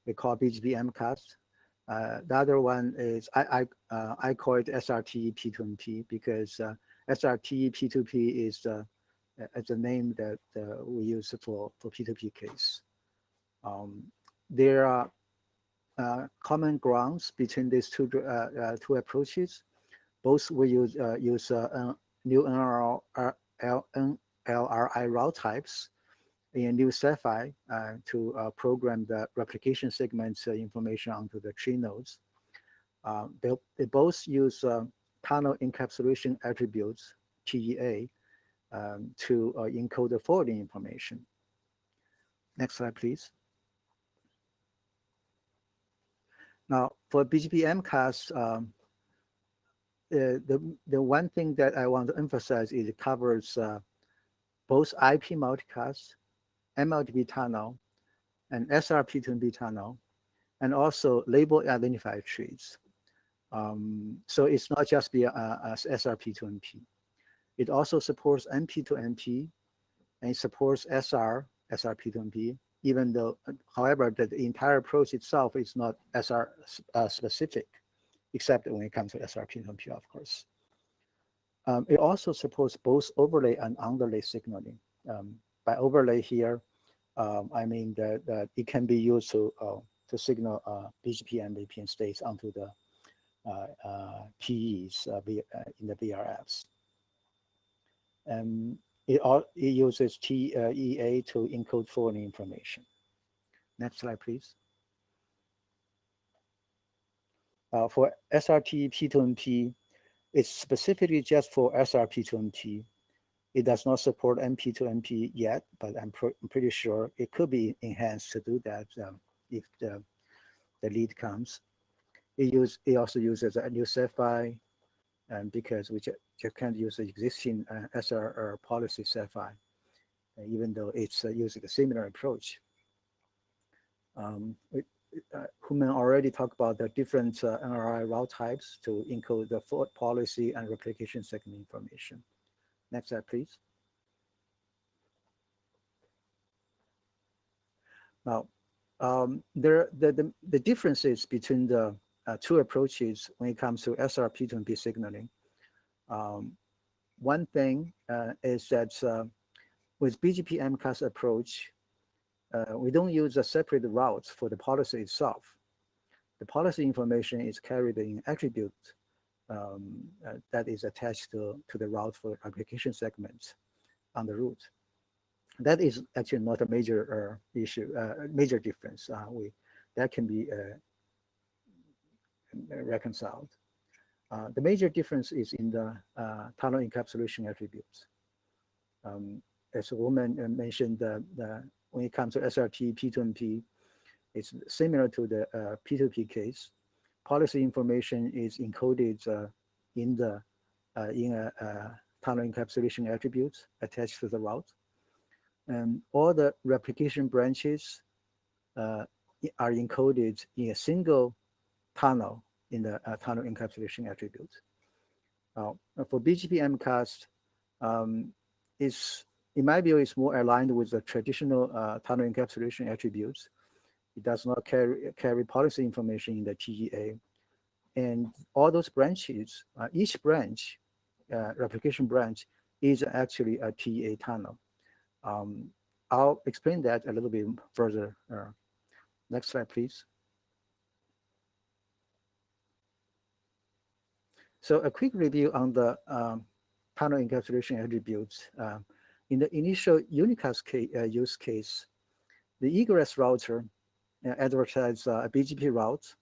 we call BGP MCAST. The other one is I call it SRT P2P because SRT P2P is the name that we use for P2P case. There are common grounds between these two approaches. Both will use new NLRI route types in new Sapphire to program the replication segments information onto the tree nodes. They both use tunnel encapsulation attributes, TEA, to encode the forwarding information. Next slide, please. Now, for BGP MCAS, the one thing that I want to emphasize is it covers both IP multicast, MLTP tunnel, and SRP2B tunnel, and also label identifier trees. So it's not just the SRP2MP. It also supports MP to MP, and it supports SRP2MP, even though, however, the entire approach itself is not SR specific, except when it comes to SRP2MP, of course. It also supports both overlay and underlay signaling. By overlay here, I mean that it can be used to signal BGP and VPN states onto the PEs in the VRFs. It uses TEA to encode forwarding information. Next slide, please. For SRT P2MP, it's specifically just for SRP2MP. It does not support MP to MP yet, but I'm pretty sure it could be enhanced to do that if the lead comes. It also uses a new CFI, because we just can't use the existing SRR policy CFI, even though it's using a similar approach. Human already talked about the different NRI route types to encode the forward policy and replication segment information. Next slide, please. Now, the differences between the two approaches when it comes to SRP2MP signaling. One thing is that with BGP MCAS approach, we don't use a separate routes for the policy itself. The policy information is carried in attribute that is attached to the route for application segments on the route. That is actually not a major issue, major difference. That can be reconciled. The major difference is in the tunnel encapsulation attributes. As a woman mentioned, when it comes to SRT P2MP, it's similar to the P2P case. Policy information is encoded in a tunnel encapsulation attributes attached to the route. And all the replication branches are encoded in a single tunnel in the tunnel encapsulation attribute. For BGP MCAS, in my view, it's more aligned with the traditional tunnel encapsulation attributes. It does not carry policy information in the TEA. And all those branches, each branch, replication branch, is actually a TEA tunnel. I'll explain that a little bit further. Next slide, please. So a quick review on the tunnel encapsulation attributes. In the initial unicast use case, the egress router advertises a BGP route.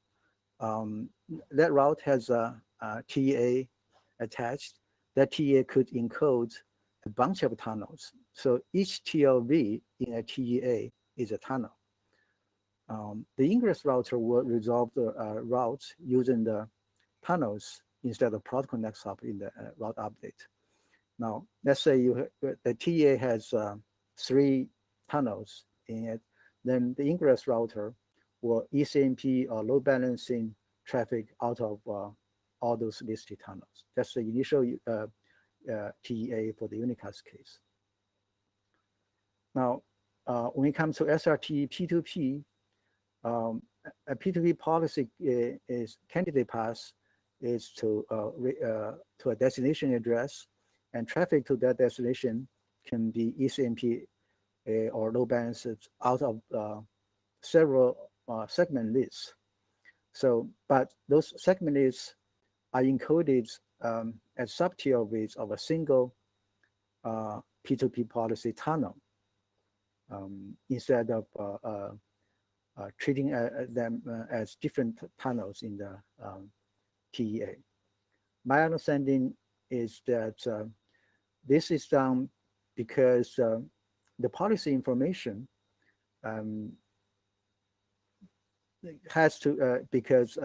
That route has a TEA attached. That TEA could encode a bunch of tunnels. So each TLV in a TEA is a tunnel. The ingress router will resolve the routes using the tunnels instead of protocol next hop in the route update. Now, let's say the TEA has 3 tunnels in it, then the ingress router will ECMP or load balancing traffic out of all those listed tunnels. That's the initial TEA for the unicast case. Now, when it comes to SRT P2P, a P2P policy is candidate path is to a destination address, and traffic to that destination can be ECMP or load balanced out of several segment lists. So, but those segment lists are encoded as sub-TLVs of a single P2P policy tunnel instead of treating them as different tunnels in the TEA. my understanding is that this is done because the policy information has to, because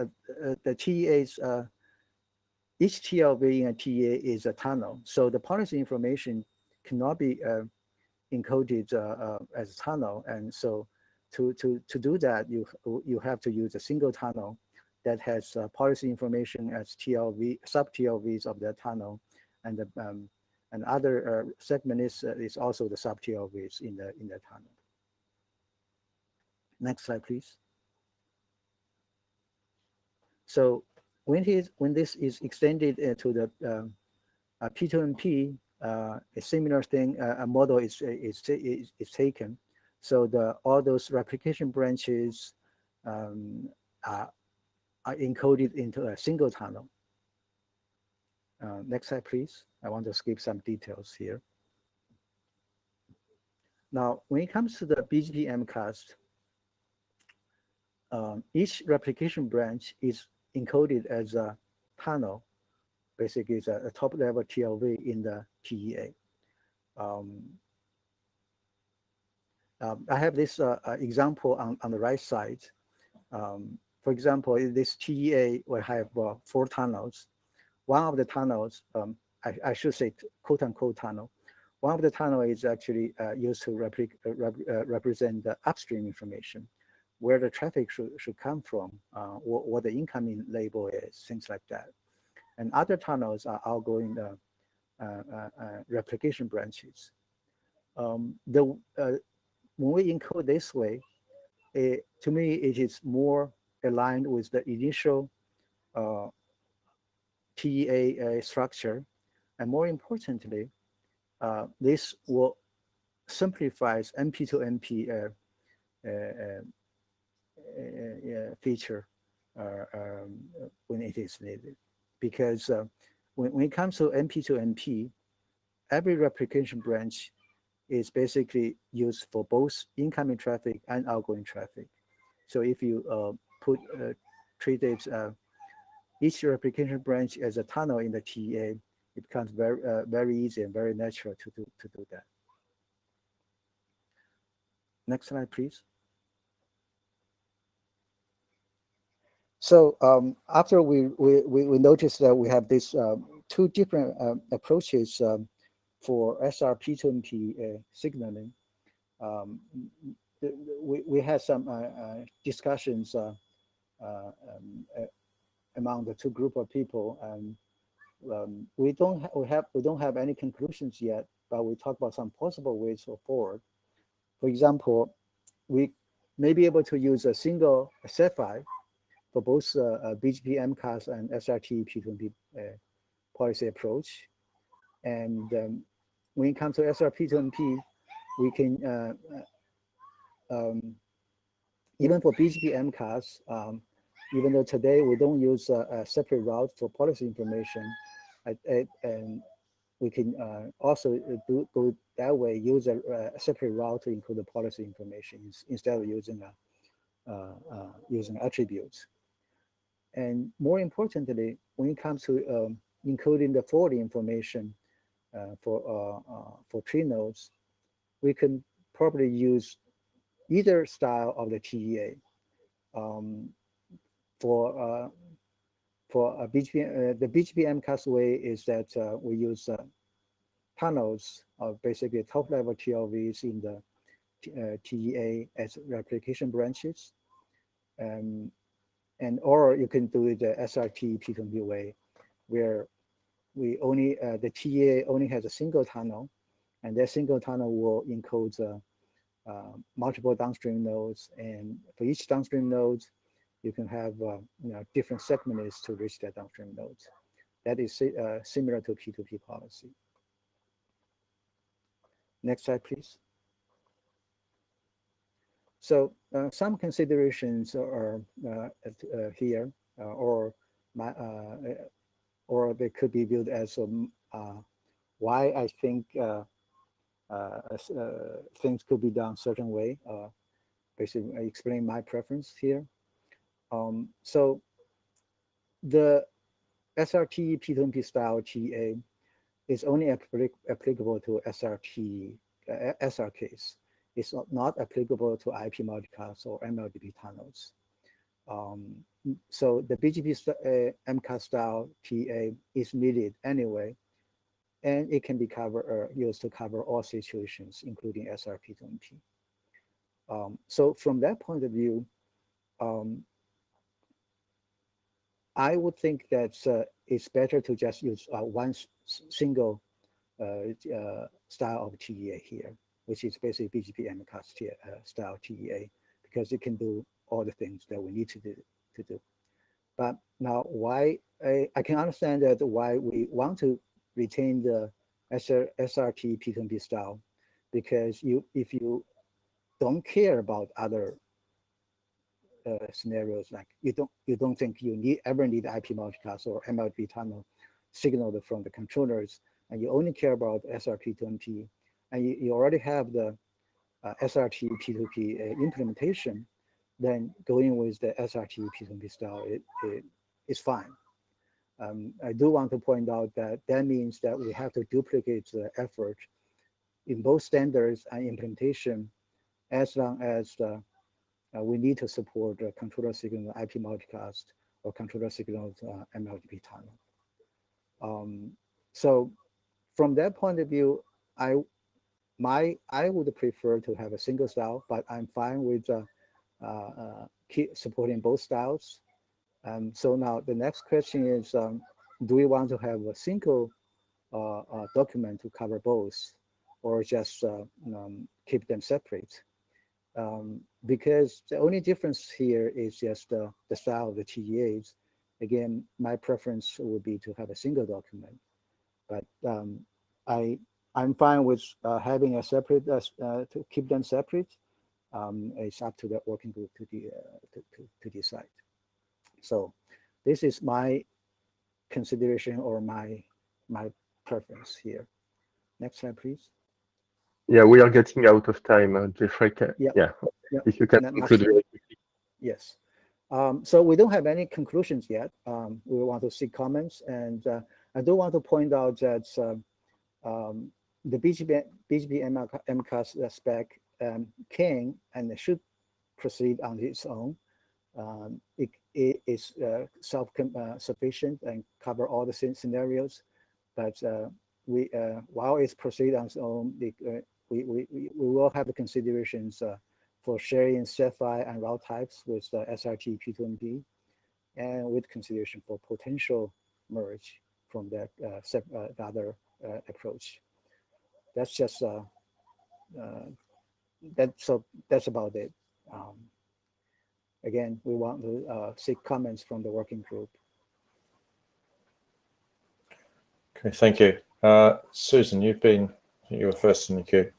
the TEA's, each TLV in a TEA is a tunnel. So the policy information cannot be encoded as a tunnel. And so to do that, you have to use a single tunnel that has policy information as TLV, sub-TLVs of that tunnel. And the and other segment is also the sub-TLVs in the tunnel. Next slide, please. So when this is extended to the P2MP, a similar thing, a model is taken. So all those replication branches are encoded into a single tunnel. Next slide, please. I want to skip some details here. Now, when it comes to the BGP MCAS, each replication branch is encoded as a tunnel. Basically, it's a top-level TLV in the TEA. I have this example on the right side. For example, in this TEA, we have 4 tunnels. One of the tunnels, I should say quote-unquote tunnel, one of the tunnel is actually used to represent the upstream information, where the traffic should come from, what the incoming label is, things like that. And other tunnels are outgoing replication branches. When we encode this way, to me, it is more aligned with the initial TEA structure. And more importantly, this will simplifies MP to MP feature when it is needed. Because when it comes to MP to MP, every replication branch is basically used for both incoming traffic and outgoing traffic. So if you treat it, each replication branch as a tunnel in the TEA, it becomes very easy and very natural to do that. Next slide, please. So after we noticed that we have these 2 different approaches for SRP2MP signaling, we had some discussions among the 2 group of people, and we don't have any conclusions yet, but we talk about some possible ways forward. For example, we may be able to use a single set file for both BGP MCAS and SRT P2MP policy approach. And when it comes to SRP P2MP, we can even for BGP MCAS, even though today we don't use a separate route for policy information, and we can also go that way, use a separate route to include the policy information instead of using attributes. And more importantly, when it comes to encoding the forwarding information for tree nodes, we can probably use either style of the TEA. For BGP, the BGP MCAS way is that we use tunnels of basically top-level TLVs in the TEA as replication branches, and or you can do it the SRT P2MP way, where we only the TEA only has a single tunnel, and that single tunnel will encode multiple downstream nodes, and for each downstream node, you can have different segments to reach that downstream nodes. That is similar to P2P policy. Next slide, please. So some considerations are here, or they could be viewed as why I think things could be done a certain way. Basically, I explain my preference here. So the SRT P2P style TA is only applicable to SRT SR case. It's not applicable to IP multicast or MLDP tunnels. So the BGP MCAS style TA is needed anyway, and it can be used to cover all situations, including SRP to MP. So from that point of view, I would think that it's better to just use one single style of TEA here, which is basically BGP MCAS style TEA, because it can do all the things that we need to do. But now, why I can understand that why we want to retain the SRT P2P style, because if you don't care about other scenarios, like you don't think you ever need IP multicast or MLP tunnel signal from the controllers, and you only care about SRP to MP, and you already have the SRT P2P implementation, then going with the SRT P2P style is fine. I do want to point out that that means that we have to duplicate the effort in both standards and implementation, as long as we need to support controller signal IP multicast or controller signal MLDP tunnel. So from that point of view, I would prefer to have a single style, but I'm fine with keep supporting both styles. So now the next question is, do we want to have a single document to cover both, or just keep them separate? Because the only difference here is just the style of the TEAs. Again, my preference would be to have a single document, but I'm fine with having a separate to keep them separate. It's up to the working group to decide. So this is my consideration or my preference here. Next slide, please. Yeah, we are getting out of time, Jeffrey. Yeah. If you can conclude very quickly. Yes. So we don't have any conclusions yet. We want to see comments, and I do want to point out that the BGP MCAS spec can and should proceed on its own. It is self-sufficient and cover all the scenarios, but while it's proceed on its own, we will have the considerations for sharing CFI and route types with the SRT P2MP, and with consideration for potential merge from that the other approach. That's just that's about it. Again, we want to seek comments from the working group. Okay, thank you. Susan, you were first in the queue.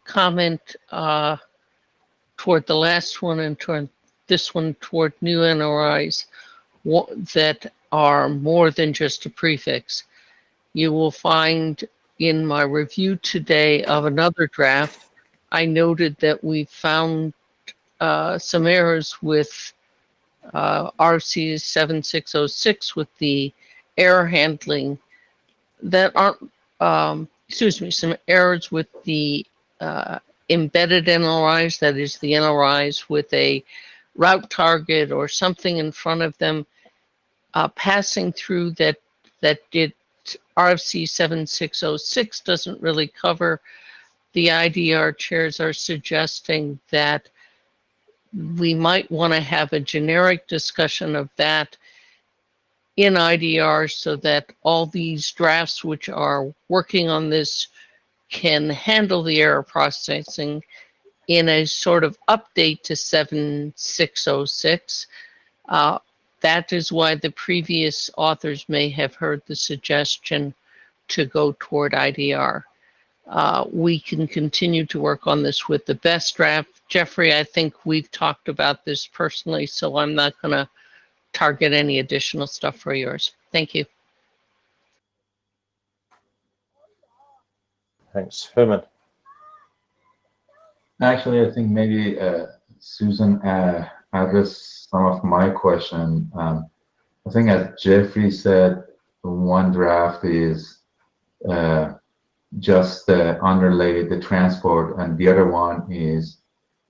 Comment toward the last one and toward this one, toward new NORIs that are more than just a prefix. You will find in my review today of another draft, I noted that we found some errors with RFC 7606 with the error handling that aren't, excuse me, some errors with the embedded NLRIs, that is the NLRIs with a route target or something in front of them passing through that did RFC 7606 doesn't really cover. The IDR chairs are suggesting that we might want to have a generic discussion of that in IDR so that all these drafts which are working on this can handle the error processing in a sort of update to 7606. That is why the previous authors may have heard the suggestion to go toward IDR. We can continue to work on this with the Bess draft. Jeffrey, I think we've talked about this personally, so I'm not going to target any additional stuff for yours. Thank you. Thanks. Herman. Actually, I think maybe Susan address some of my question. I think as Jeffrey said, one draft is just the underlay, the transport, and the other one is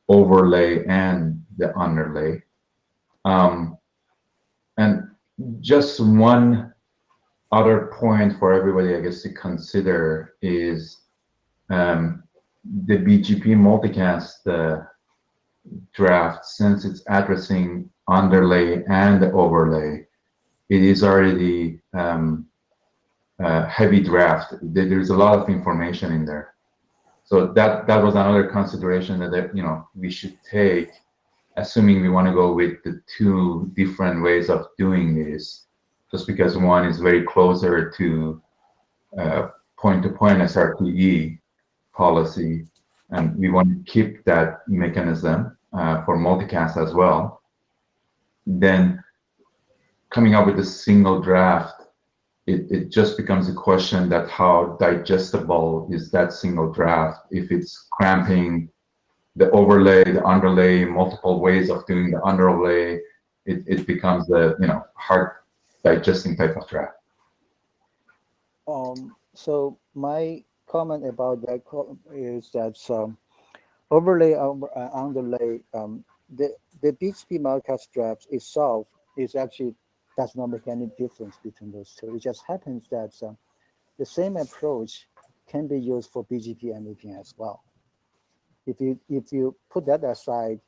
overlay and the underlay. And just one other point for everybody, I guess, to consider is the BGP multicast draft, since it's addressing underlay and the overlay, it is already heavy draft. There's a lot of information in there. So that was another consideration that we should take, assuming we want to go with the two different ways of doing this, just because one is very closer to point-to-point SRTE policy, and we want to keep that mechanism for multicast as well. Then coming up with a single draft, it just becomes a question that how digestible is that single draft. If it's cramping the overlay, the underlay, multiple ways of doing the underlay, it becomes a hard digesting type of draft. So my comment about that is that overlay underlay, the BGP multicast draft itself is actually does not make any difference between those two. It just happens that the same approach can be used for BGP and VPN as well. If you put that aside,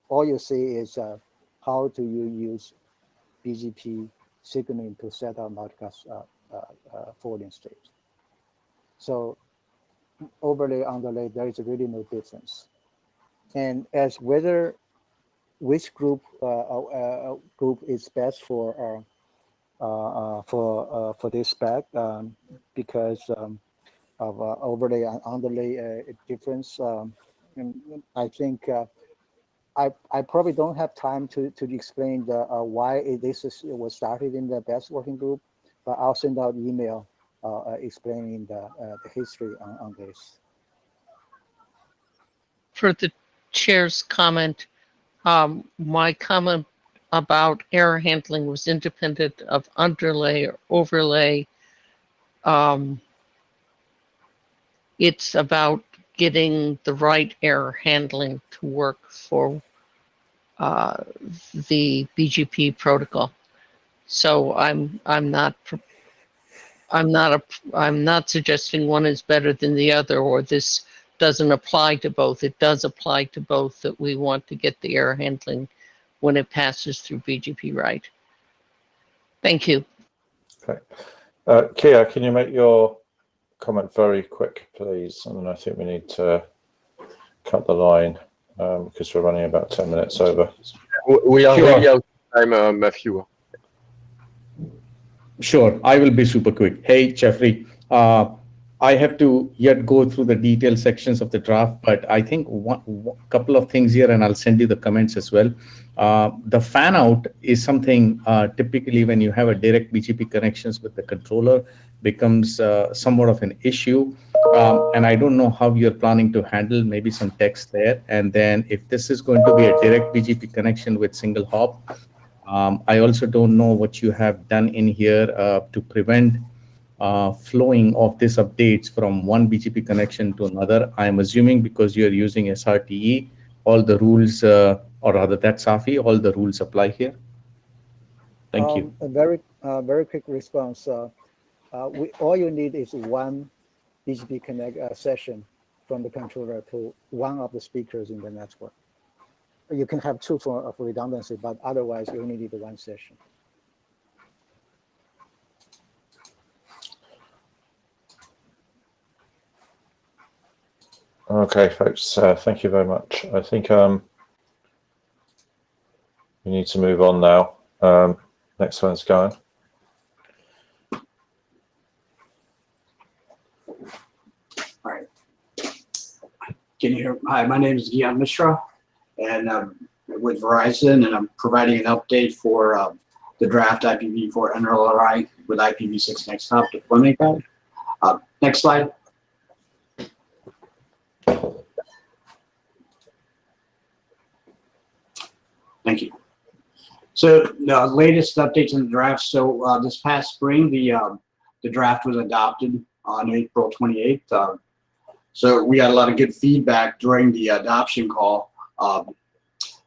all you say is how do you use BGP signaling to set up multicast forwarding state. So overlay underlay, there is really no difference. And as whether which group is best for this spec, because of overlay and underlay difference. I think I probably don't have time to explain why this was started in the Bess working group, but I'll send out email explaining the history on this. For the chair's comment, my comment about error handling was independent of underlay or overlay. It's about getting the right error handling to work for the BGP protocol. So I'm not suggesting one is better than the other, or this doesn't apply to both. It does apply to both, that we want to get the error handling when it passes through BGP right. Thank you. Okay. Kia, can you make your comment very quick, please? And I think we need to cut the line because we're running about 10 minutes over. We are really out of time, Matthew. Sure, I will be super quick. Hey, Jeffrey, I have to yet go through the detailed sections of the draft, but I think one couple of things here, and I'll send you the comments as well. The fan out is something typically when you have a direct BGP connections with the controller becomes somewhat of an issue. And I don't know how you're planning to handle maybe some text there. And then if this is going to be a direct BGP connection with single hop, I also don't know what you have done in here to prevent flowing of these updates from one BGP connection to another. I'm assuming because you're using SRTE, all the rules, or rather that SAFI, all the rules apply here. Thank you. A very quick response. All you need is one BGP connect session from the controller to one of the speakers in the network. You can have two for redundancy, but otherwise you only need one session. Okay, folks, thank you very much. I think we need to move on now. Next one's going. All right. Can you hear? Hi, my name is Gian Mishra, and I'm with Verizon, and I'm providing an update for the draft IPv4 NLRI with IPv6 next hop deployment guide. Next slide. Thank you. So the latest updates in the draft. So this past spring, the draft was adopted on April 28th. So we got a lot of good feedback during the adoption call.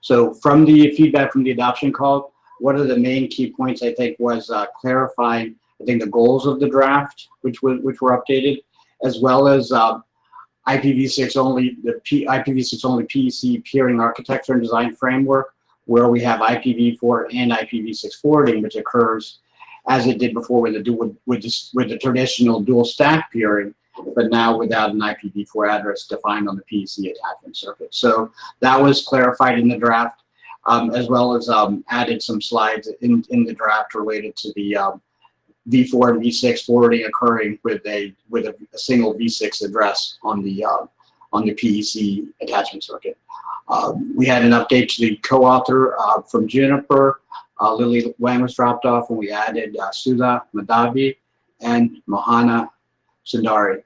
So from the feedback from the adoption call, one of the main key points I think was clarifying, I think, the goals of the draft, which were updated, as well as IPv6 only, the IPv6 only PEC peering architecture and design framework, where we have IPv4 and IPv6 forwarding, which occurs as it did before with the traditional dual stack peering, but now without an IPv4 address defined on the PEC attachment circuit. So that was clarified in the draft, as well as added some slides in the draft related to the V4 and V6 forwarding occurring with a single V6 address on the PEC attachment circuit. We had an update to the co-author from Juniper. Lily Wang was dropped off, and we added Sudha Madhavi and Mohana Sundari.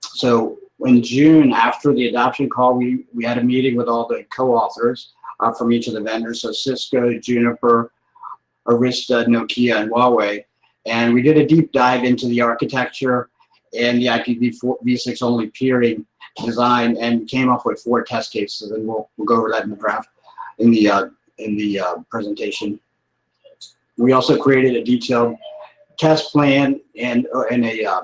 So in June, after the adoption call, we had a meeting with all the co-authors from each of the vendors, so Cisco, Juniper, Arista, Nokia, and Huawei. And we did a deep dive into the architecture and the IPv6 only peering design, and came up with 4 test cases, and we'll go over that in the draft, in the presentation. We also created a detailed test plan and a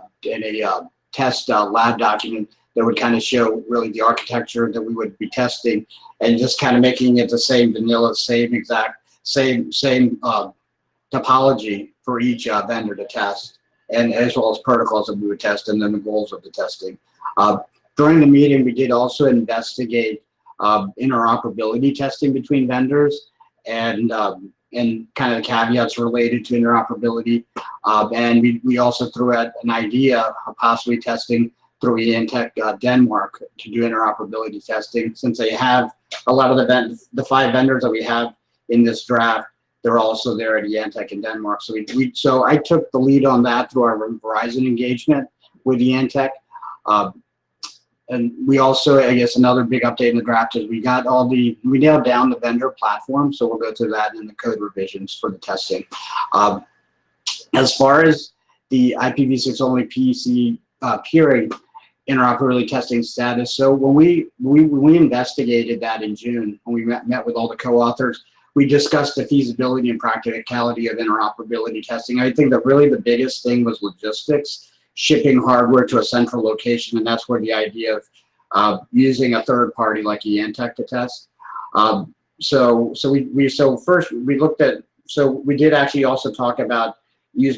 test lab document that would kind of show really the architecture that we would be testing, and just kind of making it the same vanilla, same topology for each vendor to test, and as well as protocols that we would test, and then the goals of the testing. During the meeting, we did also investigate interoperability testing between vendors, and kind of the caveats related to interoperability. And we also threw out an idea of possibly testing through IETF Denmark to do interoperability testing, since they have a lot of the 5 vendors that we have in this draft. They're also there at IETF in Denmark. So I took the lead on that through our Verizon engagement with IETF. And we also, I guess, another big update in the draft is we nailed down the vendor platform, so we'll go through that in the code revisions for the testing. As far as the IPv6 only PEC peering interoperability testing status, so when we investigated that in June, when we met with all the co-authors, we discussed the feasibility and practicality of interoperability testing. I think that really the biggest thing was logistics, shipping hardware to a central location, and that's where the idea of using a third party like IETF to test. So first we looked at, so we did actually also talk about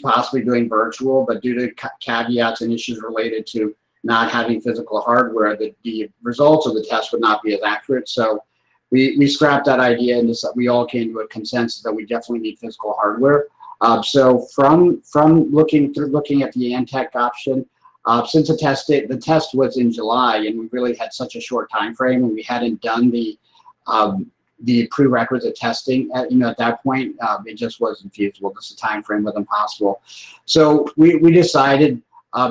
possibly doing virtual, but due to caveats and issues related to not having physical hardware, the results of the test would not be as accurate. So we scrapped that idea, and we all came to a consensus that we definitely need physical hardware. So from looking at the IETF option, since the test was in July, and we really had such a short time frame, and we hadn't done the prerequisite testing at that point, it just wasn't feasible. Just the time frame wasn't possible. So we decided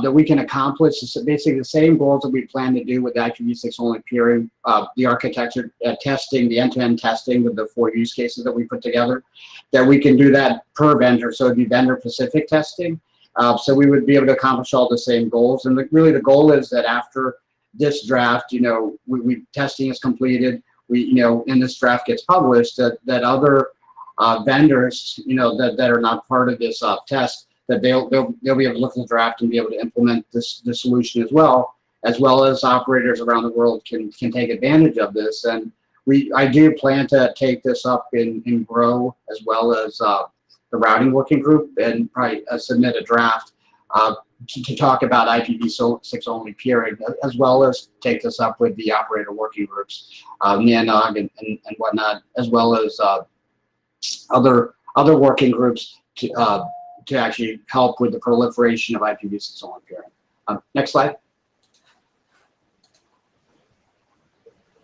that we can accomplish basically the same goals that we plan to do with IPv6 only peering, the architecture testing, the end-to-end testing with the 4 use cases that we put together, that we can do that per vendor. So it'd be vendor-specific testing. So we would be able to accomplish all the same goals. And really the goal is that after this draft, testing is completed, and this draft gets published, that other vendors, that are not part of this test, that they'll be able to look at the draft and be able to implement the solution as well as operators around the world can take advantage of this. And I do plan to take this up in Grow, as well as the routing working group, and probably submit a draft to talk about IPv6 only peering, as well as take this up with the operator working groups, NANOG and whatnot, as well as other working groups to actually help with the proliferation of IPv6 only peering. Next slide.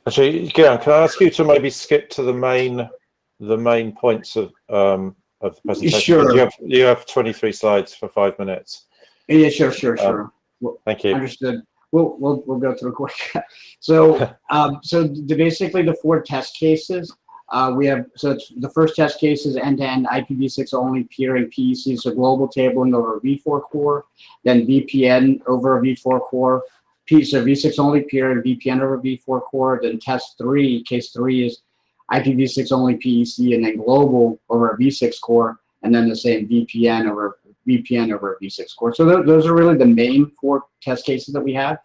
Actually, Gian, can I ask you to maybe skip to the main points of the presentation? Sure. You have 23 slides for 5 minutes. Yeah, sure. Thank you. Understood. We'll go through quick. So basically the 4 test cases We have, so it's, the first test case is end-to-end IPv6 only peering PEC, so global tabling over a v4 core, then VPN over a v4 core, so v6 only peering VPN over v4 core, then test 3, case 3 is IPv6 only PEC, and then global over a v6 core, and then the same VPN over a v6 core. So those are really the main 4 test cases that we have.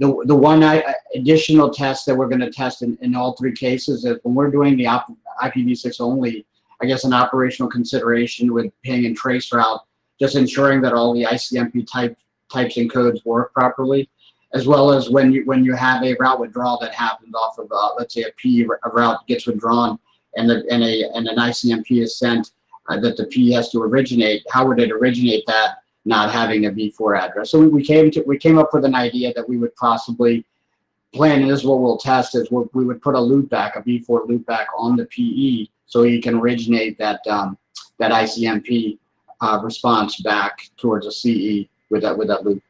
The one additional test that we're going to test in all 3 cases is when we're doing the IPv6 only, I guess an operational consideration with ping and trace route, just ensuring that all the ICMP types and codes work properly, as well as when you have a route withdrawal that happens off of let's say a route gets withdrawn and an ICMP is sent that the P has to originate. How would it originate that? Not having a v4 address. So we came up with an idea that we would possibly plan, and this is what we'll test, is we would put a loopback, a v4 loopback on the PE, so you can originate that that ICMP response back towards a CE with that loop.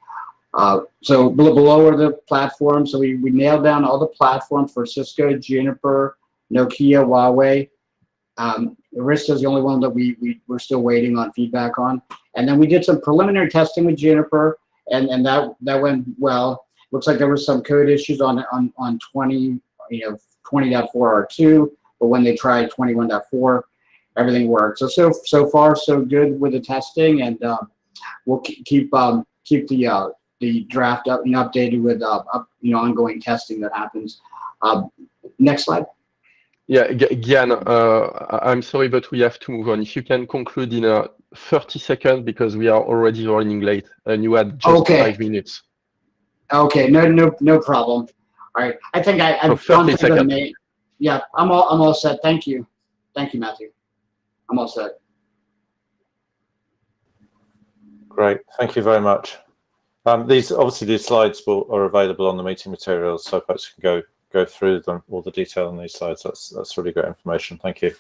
So below are the platforms. So we nailed down all the platforms for Cisco, Juniper, Nokia, Huawei. Arista is the only one that we're still waiting on feedback on. And then we did some preliminary testing with Juniper, and that went well. Looks like there were some code issues on 20, 20.4 R2, but when they tried 21.4, everything worked. So far so good with the testing, and we'll keep the draft up and updated with ongoing testing that happens. Next slide. Yeah, Gian, I'm sorry, but we have to move on. If you can conclude in 30 seconds, because we are already running late, and you had just 5 minutes. Okay, no problem. All right, I think I've gone through the main. Yeah, I'm all set. Thank you, Matthew. I'm all set. Great, thank you very much. These slides are available on the meeting materials, so folks can go through them, all the detail on these slides. That's really great information. Thank you.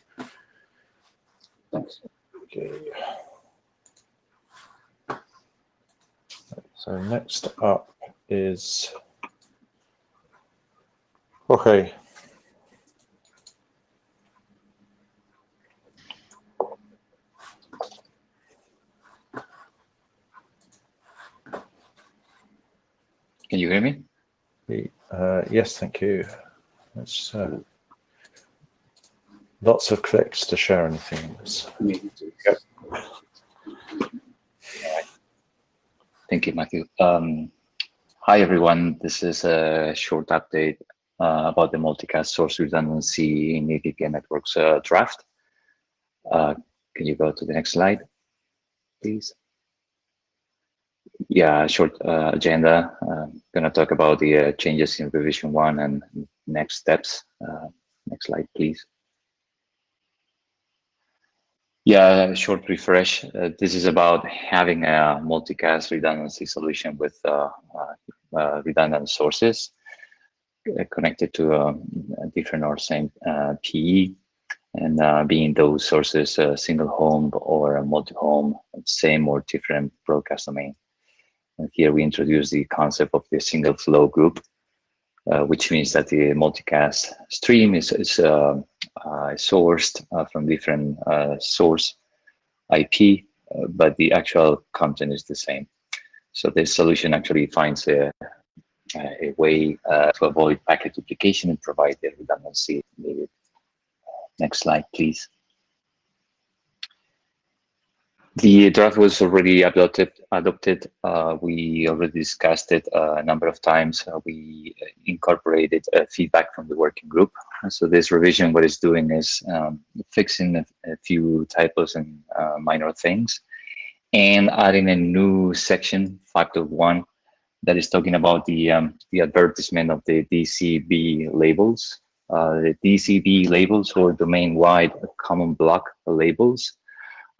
Thanks. Okay. So next up is Jorge. Can you hear me? Yes, thank you. Let's, lots of clicks to share anything. Yep. Thank you, Matthew. Hi, everyone. This is a short update about the multicast source redundancy in EVPN networks draft. Can you go to the next slide, please? Yeah, short agenda. Going to talk about the changes in revision 1 and next steps. Next slide, please. Yeah, short refresh. This is about having a multicast redundancy solution with redundant sources connected to a different or same PE, and being those sources a single home or a multi-home, same or different broadcast domain. And here we introduce the concept of the single flow group, which means that the multicast stream is sourced from different source IP, but the actual content is the same. So this solution actually finds a way to avoid packet duplication and provide the redundancy needed. Next slide, please. The draft was already adopted. We already discussed it a number of times. We incorporated feedback from the working group. So this revision, what it's doing is fixing a few typos and minor things, and adding a new section, factor 1, that is talking about the advertisement of the DCB labels. The DCB labels, or domain-wide common block labels,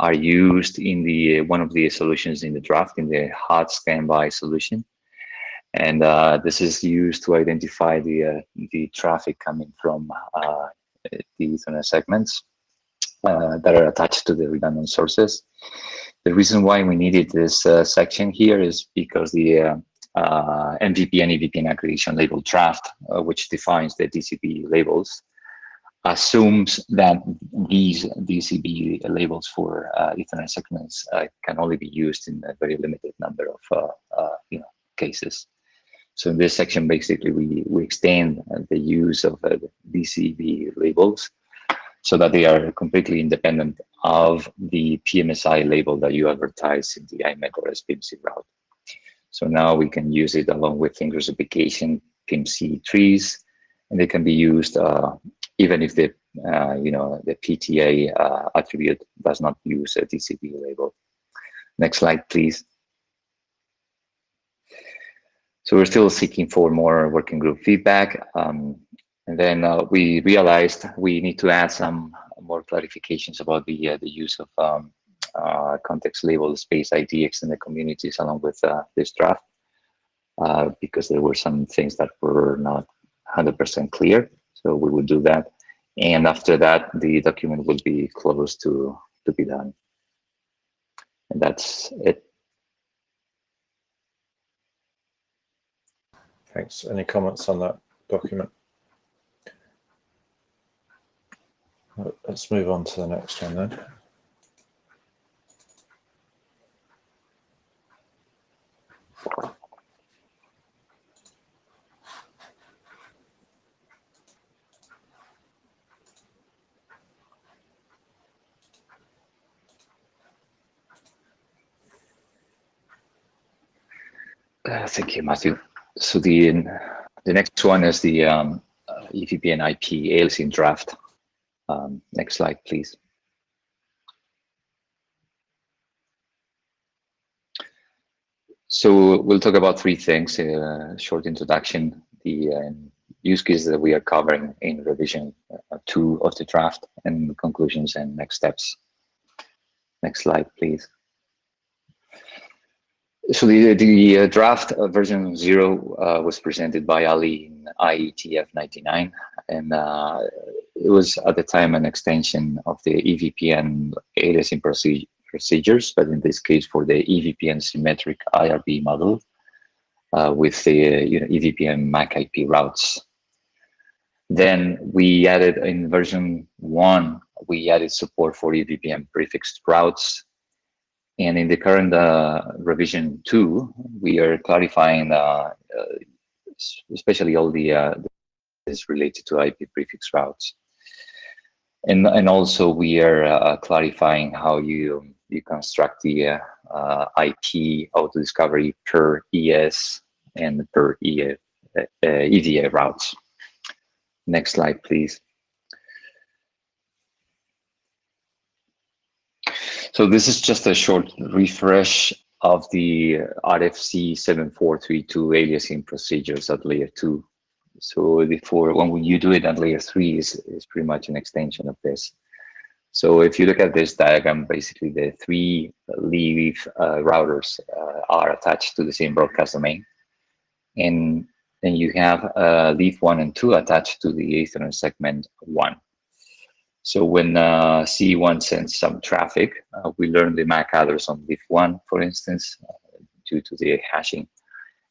are used in the one of the solutions in the draft, in the hot standby solution, and this is used to identify the traffic coming from the Ethernet segments that are attached to the redundant sources. The reason why we needed this section here is because the MVP and EVPN accreditation label draft, which defines the DCB labels, assumes that these DCB labels for Ethernet segments can only be used in a very limited number of cases. So in this section, basically, we extend the use of DCB labels so that they are completely independent of the PMSI label that you advertise in the IMEC or SPMC route. So now we can use it along with classification, PMC trees, and they can be used even if the the PTA attribute does not use a DCB label. Next slide, please. So we're still seeking for more working group feedback. And then we realized we need to add some more clarifications about the use of context label space ID extended communities along with this draft, because there were some things that were not 100% clear. So we would do that. And after that, the document will be closed to be done. And that's it. Thanks. Any comments on that document? Let's move on to the next one then. Thank you, Matthew. So the next one is the EVPN IP aliasing draft. Next slide, please. So we'll talk about three things: short introduction, the use cases that we are covering in revision 2 of the draft, and conclusions and next steps. Next slide, please. So the draft version 0 was presented by Ali in IETF 99, and it was at the time an extension of the EVPN aliasing procedures, but in this case for the EVPN symmetric IRB model with the EVPN MAC IP routes. Then we added in version 1, we added support for EVPN prefixed routes. And in the current revision 2, we are clarifying, especially all the is related to IP prefix routes, and also we are clarifying how you construct the IP auto discovery per ES and per EVA routes. Next slide, please. So this is just a short refresh of the RFC 7432 aliasing procedures at layer 2. So when you do it at layer 3 is pretty much an extension of this. So if you look at this diagram, basically the 3 leaf routers are attached to the same broadcast domain. And then you have leaf 1 and 2 attached to the Ethernet segment 1. So when C1 sends some traffic, we learn the MAC address on leaf 1, for instance, due to the hashing.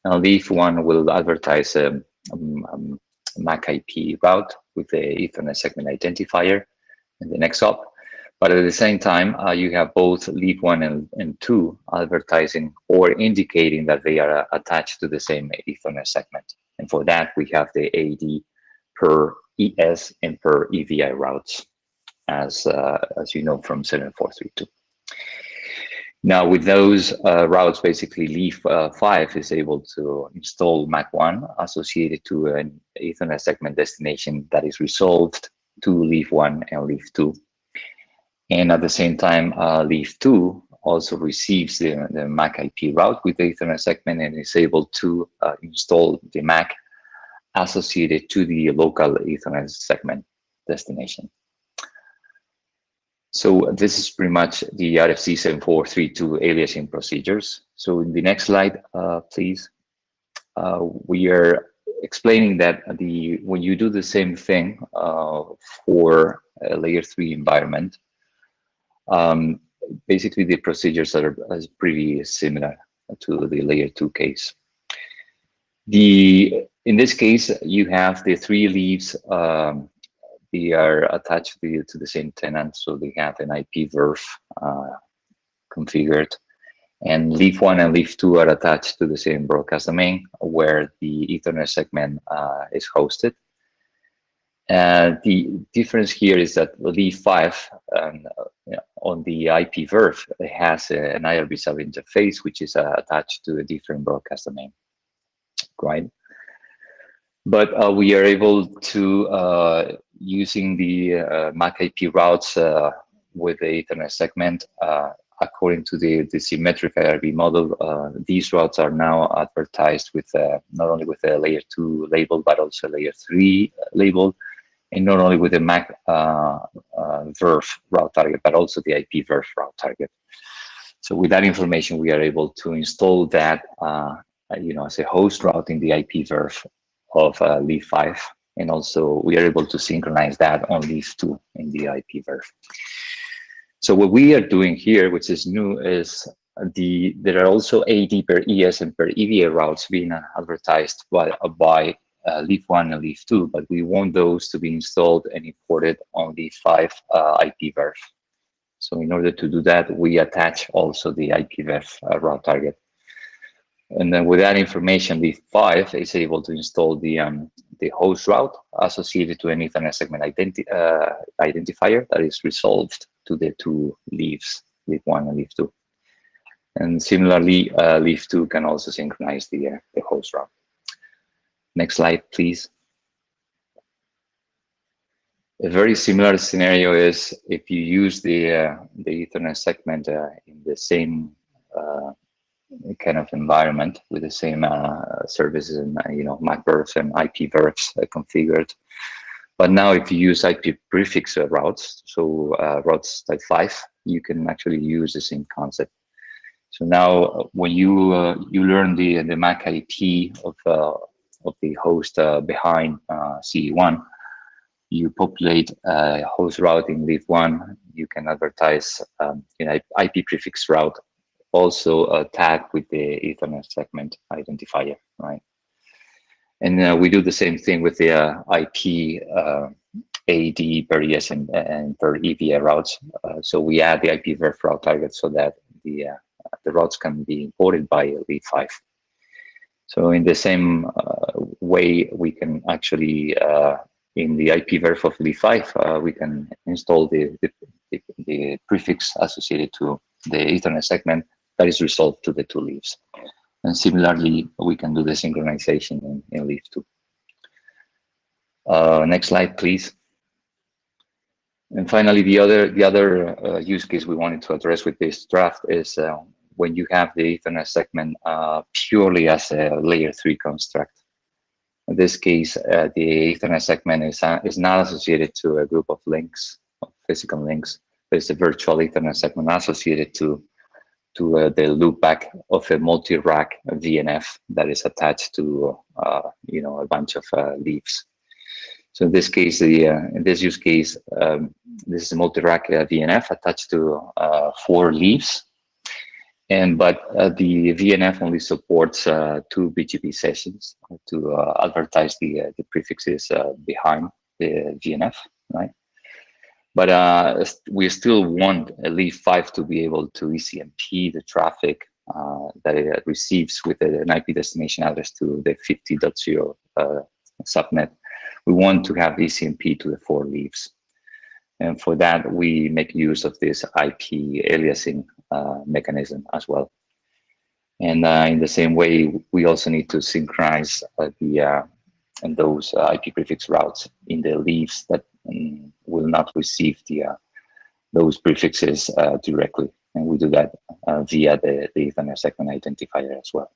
Now leaf 1 will advertise a MAC IP route with the Ethernet segment identifier in the next hop. But at the same time, you have both leaf 1 and 2 advertising or indicating that they are attached to the same Ethernet segment. And for that, we have the AD per ES and per EVI routes, as you know from 7432. Now with those routes, basically leaf 5 is able to install MAC1 associated to an Ethernet segment destination that is resolved to leaf 1 and leaf 2. And at the same time, leaf 2 also receives the MAC IP route with the Ethernet segment and is able to install the MAC associated to the local Ethernet segment destination. So this is pretty much the RFC 7432 aliasing procedures. So in the next slide, please, we are explaining that when you do the same thing for a layer 3 environment, basically the procedures are pretty similar to the layer 2 case. In this case, you have the 3 leaves they are attached to the same tenant, so they have an IP VRF configured. And leaf 1 and leaf 2 are attached to the same broadcast domain where the Ethernet segment is hosted. The difference here is that leaf 5 on the IP VRF has an IRB sub interface, which is attached to a different broadcast domain, right? But we are able to, using the MAC IP routes with the Ethernet segment, according to the symmetric IRB model, these routes are now advertised with not only with a layer 2 label, but also layer 3 label, and not only with the MAC VRF route target, but also the IP VRF route target. So with that information, we are able to install that, as a host route in the IP VRF of leaf 5, and also we are able to synchronize that on leaf 2 in the IP VRF. So what we are doing here, which is new, is there are also AD per ES and per EVA routes being advertised by leaf 1 and leaf 2, but we want those to be installed and imported on leaf 5 IP VRF. So in order to do that, we attach also the IP VRF route target. And then with that information, leaf 5 is able to install the host route associated to an Ethernet segment identifier that is resolved to the two leaves, leaf 1 and leaf 2. And similarly, leaf 2 can also synchronize the host route. Next slide, please. A very similar scenario is if you use the Ethernet segment in the same kind of environment with the same services and MAC VRFs and IP VRFs configured. But now if you use IP prefix routes, so routes type 5, you can actually use the same concept. So now when you learn the MAC IP of the host behind CE1, you populate a host route in leaf 1, you can advertise IP prefix route also tagged with the Ethernet segment identifier, right? And we do the same thing with the IP AD per ES and per EVA routes. So we add the IP VRF route target so that the routes can be imported by leaf 5. So in the same way, we can actually, in the IP VRF of leaf 5, we can install the prefix associated to the Ethernet segment that is resolved to the two leaves. And similarly, we can do the synchronization in leaf 2. Next slide, please. And finally, the other use case we wanted to address with this draft is when you have the Ethernet segment purely as a layer 3 construct. In this case, the Ethernet segment is not associated to a group of links, of physical links, but it's a virtual Ethernet segment associated to the loopback of a multi-rack VNF that is attached to a bunch of leaves. So in this case, in this use case, this is a multi-rack VNF attached to 4 leaves, but the VNF only supports 2 BGP sessions to advertise the prefixes behind the VNF, right? But we still want leaf 5 to be able to ECMP the traffic that it receives with an IP destination address to the 50.0 subnet. We want to have ECMP to the 4 leaves. And for that, we make use of this IP aliasing mechanism as well. And in the same way, we also need to synchronize those IP prefix routes in the leaves that will not receive those prefixes directly. And we do that via the Ethernet segment identifier as well.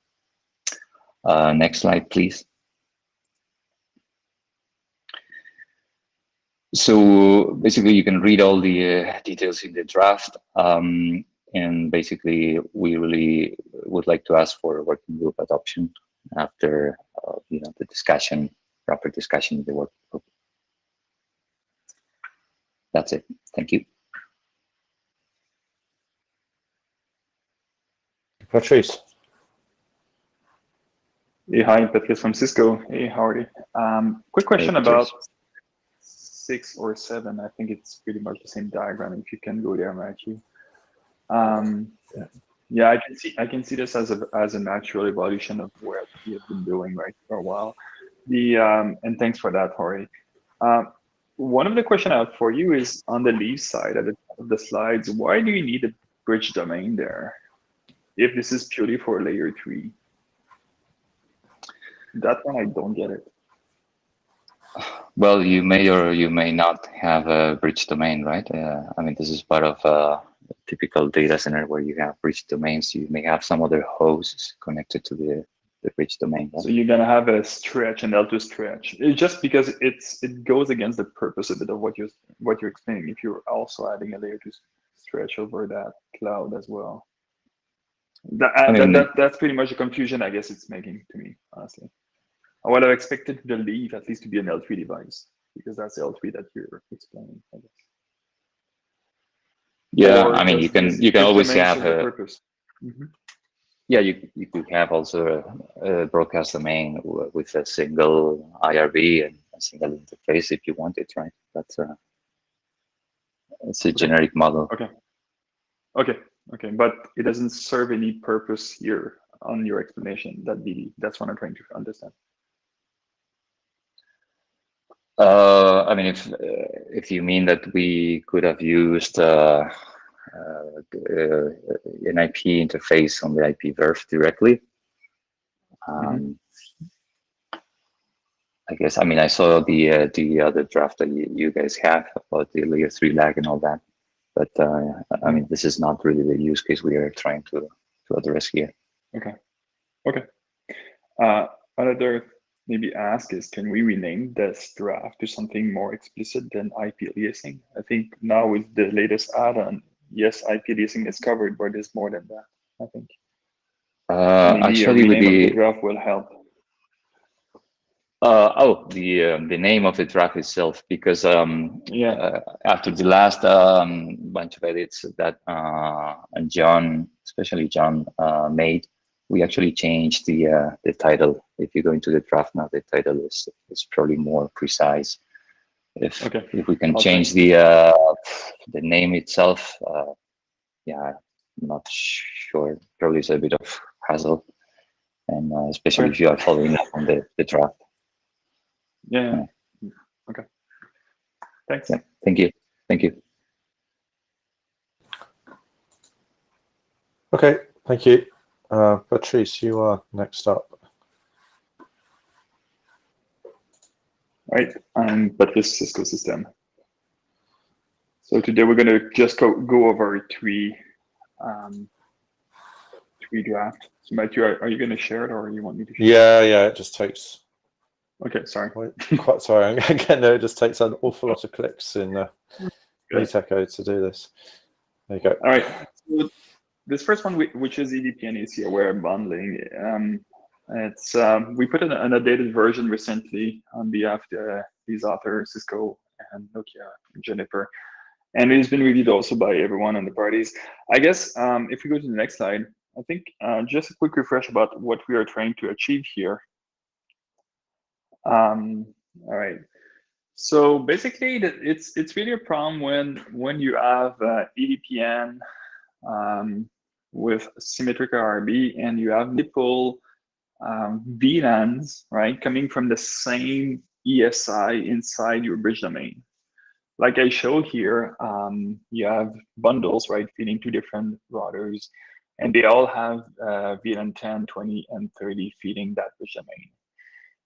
Next slide, please. So basically, you can read all the details in the draft. And basically, we really would like to ask for working group adoption after the discussion, proper discussion in the working group. That's it. Thank you. Patrice. Hey, hi, Patrice from Cisco. Hey, how are you? Quick question about 6 or 7, I think it's pretty much the same diagram. If you can go there, Matthew. Yeah, I can see this as a natural evolution of what we have been doing right for a while. And thanks for that, Jorge. One of the questions I have for you is on the leaf side at the top of the slides. Why do you need a bridge domain there if this is purely for layer 3? That one I don't get it. Well, you may or you may not have a bridge domain, right? I mean, this is part of a typical data center where you have bridge domains. You may have some other hosts connected to the bridge domain. Right? So you're gonna have a stretch, an L2 stretch. It's just because it goes against the purpose a bit of what you're explaining. If you're also adding a layer 2 stretch over that cloud as well. That's pretty much the confusion I guess it's making to me, honestly. I would have expected the leaf at least to be an L3 device, because that's L3 that you're explaining, I guess. Yeah, or I mean, you can always have a purpose. Mm-hmm. Yeah, you could have also a broadcast domain with a single IRB and a single interface if you want it, right? That's it's a generic model. Okay, but it doesn't serve any purpose here on your explanation. That's what I'm trying to understand. I mean, if you mean that we could have used an IP interface on the IP verf directly, I guess. I mean, I saw the other draft that you guys have about the layer 3 lag and all that, but I mean, this is not really the use case we are trying to address here. Okay. Another maybe ask is, can we rename this draft to something more explicit than IP aliasing? I think now with the latest add-on, yes, IP aliasing is covered, but there's more than that, I think. Maybe actually, a rename of the draft will help. The name of the draft itself, because after the last bunch of edits that and John, especially John, made, we actually changed the title. If you go into the draft now, the title is probably more precise. If we can change the name itself, yeah, I'm not sure. Probably it's a bit of hassle, and especially if you are following up on the draft. Yeah. Okay. Thanks. Yeah. Thank you. Okay. Thank you. Patrice, you are next up. All right, I'm Patrice, Cisco System. So today we're going to just go over three drafts. So Matthew, are you going to share it, or you want me to share? Yeah, it just takes. Okay, sorry. Quite sorry. Again, no, it just takes an awful lot of clicks in Meet Echo to do this. There you go. All right. So this first one, which is EVP and AC aware bundling, it's we put an updated version recently on behalf of these authors, Cisco and Nokia and Juniper, and it has been reviewed also by everyone on the parties. I guess if we go to the next slide, I think just a quick refresh about what we are trying to achieve here. All right. So basically, it's really a problem when you have EVPN with symmetric IRB and you have multiple VLANs, right, coming from the same ESI inside your bridge domain. Like I show here, you have bundles, right, feeding two different routers, and they all have VLAN 10, 20, and 30 feeding that bridge domain.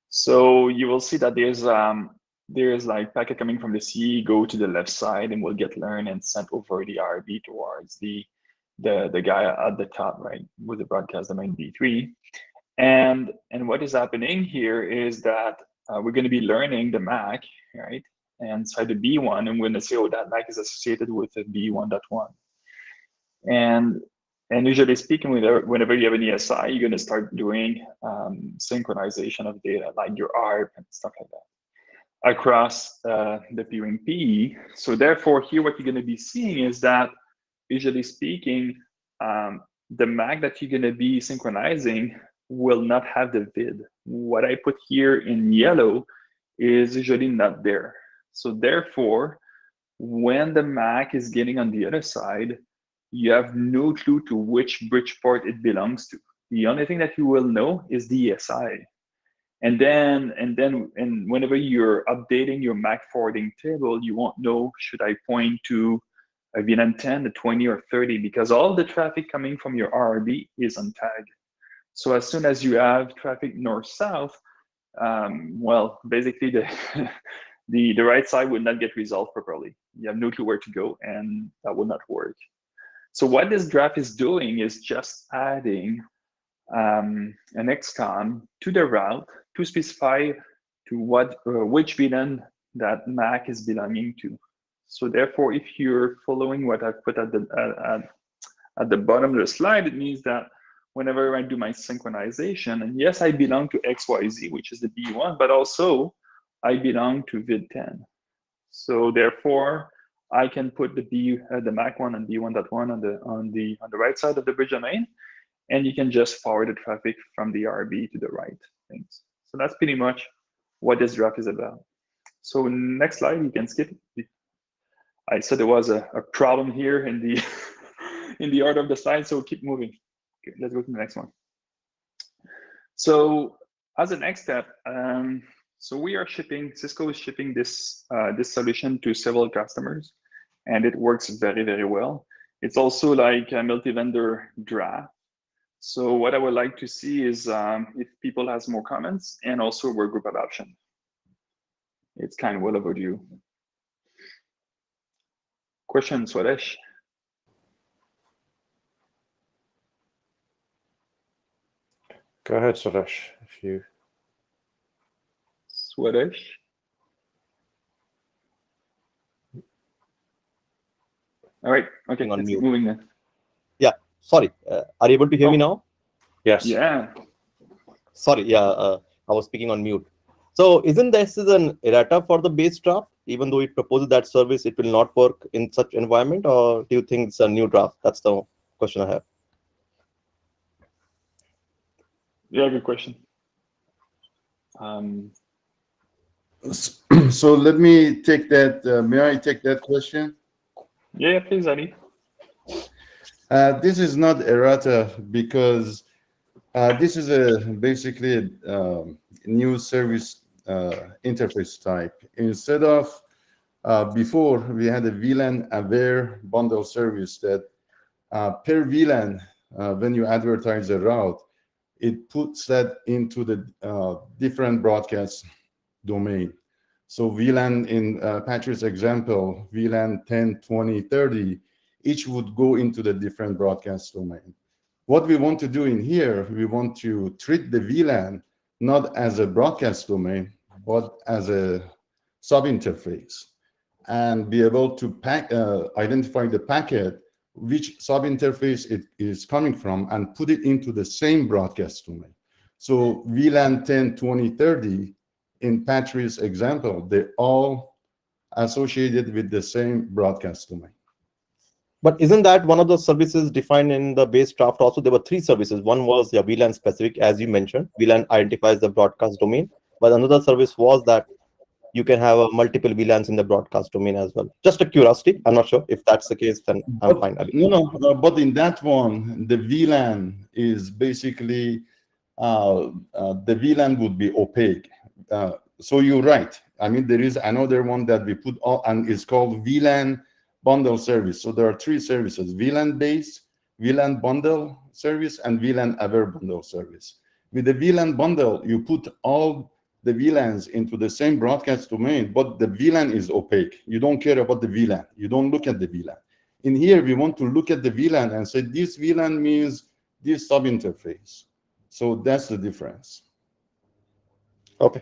So you will see that there's like packet coming from the CE, go to the left side, and will get learned and sent over the IRB towards the guy at the top, right, with the broadcast domain B3. And what is happening here is that we're going to be learning the MAC, right, and inside the B1, and we're going to say, oh, that MAC is associated with the B1.1. And usually speaking, whenever you have an ESI, you're going to start doing synchronization of data, like your ARP and stuff like that, across the peering PE. So therefore, here what you're going to be seeing is that, usually speaking, the MAC that you're going to be synchronizing will not have the vid. What I put here in yellow is usually not there. So therefore, when the MAC is getting on the other side, you have no clue to which bridge port it belongs to. The only thing that you will know is the ESI. And whenever you're updating your MAC forwarding table, you won't know, should I point to a VLAN 10, a 20, or 30, because all the traffic coming from your RRB is on tag. So as soon as you have traffic north-south, well, basically the right side would not get resolved properly. You have no clue where to go, and that would not work. So what this graph is doing is just adding an XCOM to the route to specify to which VLAN that MAC is belonging to. So therefore, if you're following what I've put at the bottom of the slide, it means that whenever I do my synchronization, and yes, I belong to XYZ, which is the B1, but also I belong to VID10. So therefore, I can put the MAC1 and B1.1 on the right side of the bridge domain, and you can just forward the traffic from the RB to the right things. So that's pretty much what this graph is about. So next slide, you can skip it. I said there was a problem here in the in the order of the slide, so keep moving. Okay, let's go to the next one. So as a next step, so we are shipping, Cisco is shipping this this solution to several customers, and it works very, very well. It's also like a multi-vendor draft. So what I would like to see is if people has more comments and also work group adoption. It's kind of well overdue. Question, Swadesh? Go ahead, Swadesh, if you... Swadesh? All right, okay, let's keep moving then. Yeah, sorry, are you able to hear me now? Yes. Yeah. Sorry, yeah, I was speaking on mute. So isn't this an errata for the base draft? Even though it proposes that service, it will not work in such environment, or do you think it's a new draft? That's the question I have. Yeah, good question. So let me take that. May I take that question? Yeah, please, Ali. This is not errata because this is basically a new service interface type. Instead of before, we had a VLAN aware bundle service that per VLAN, when you advertise a route, it puts that into the different broadcast domain. So VLAN in Patrick's example, VLAN 10, 20, 30, each would go into the different broadcast domain. What we want to do in here, we want to treat the VLAN not as a broadcast domain, but as a sub-interface, and be able to identify the packet, which sub-interface it is coming from, and put it into the same broadcast domain. So VLAN 10, 20, 30, in Patrick's example, they're all associated with the same broadcast domain. But isn't that one of the services defined in the base draft also? There were three services. One was the VLAN specific, as you mentioned. VLAN identifies the broadcast domain. But another service was that you can have multiple VLANs in the broadcast domain as well. Just a curiosity. I'm not sure if that's the case, then I'm fine. No, but in that one, the VLAN is basically, the VLAN would be opaque. So you're right. I mean, there is another one that we put on, and it's called VLAN bundle service. So there are three services: VLAN base, VLAN bundle service, and VLAN aware bundle service. With the VLAN bundle, you put all the VLANs into the same broadcast domain, but the VLAN is opaque. You don't care about the VLAN. You don't look at the VLAN. In here, we want to look at the VLAN and say this VLAN means this sub-interface. So that's the difference. Okay.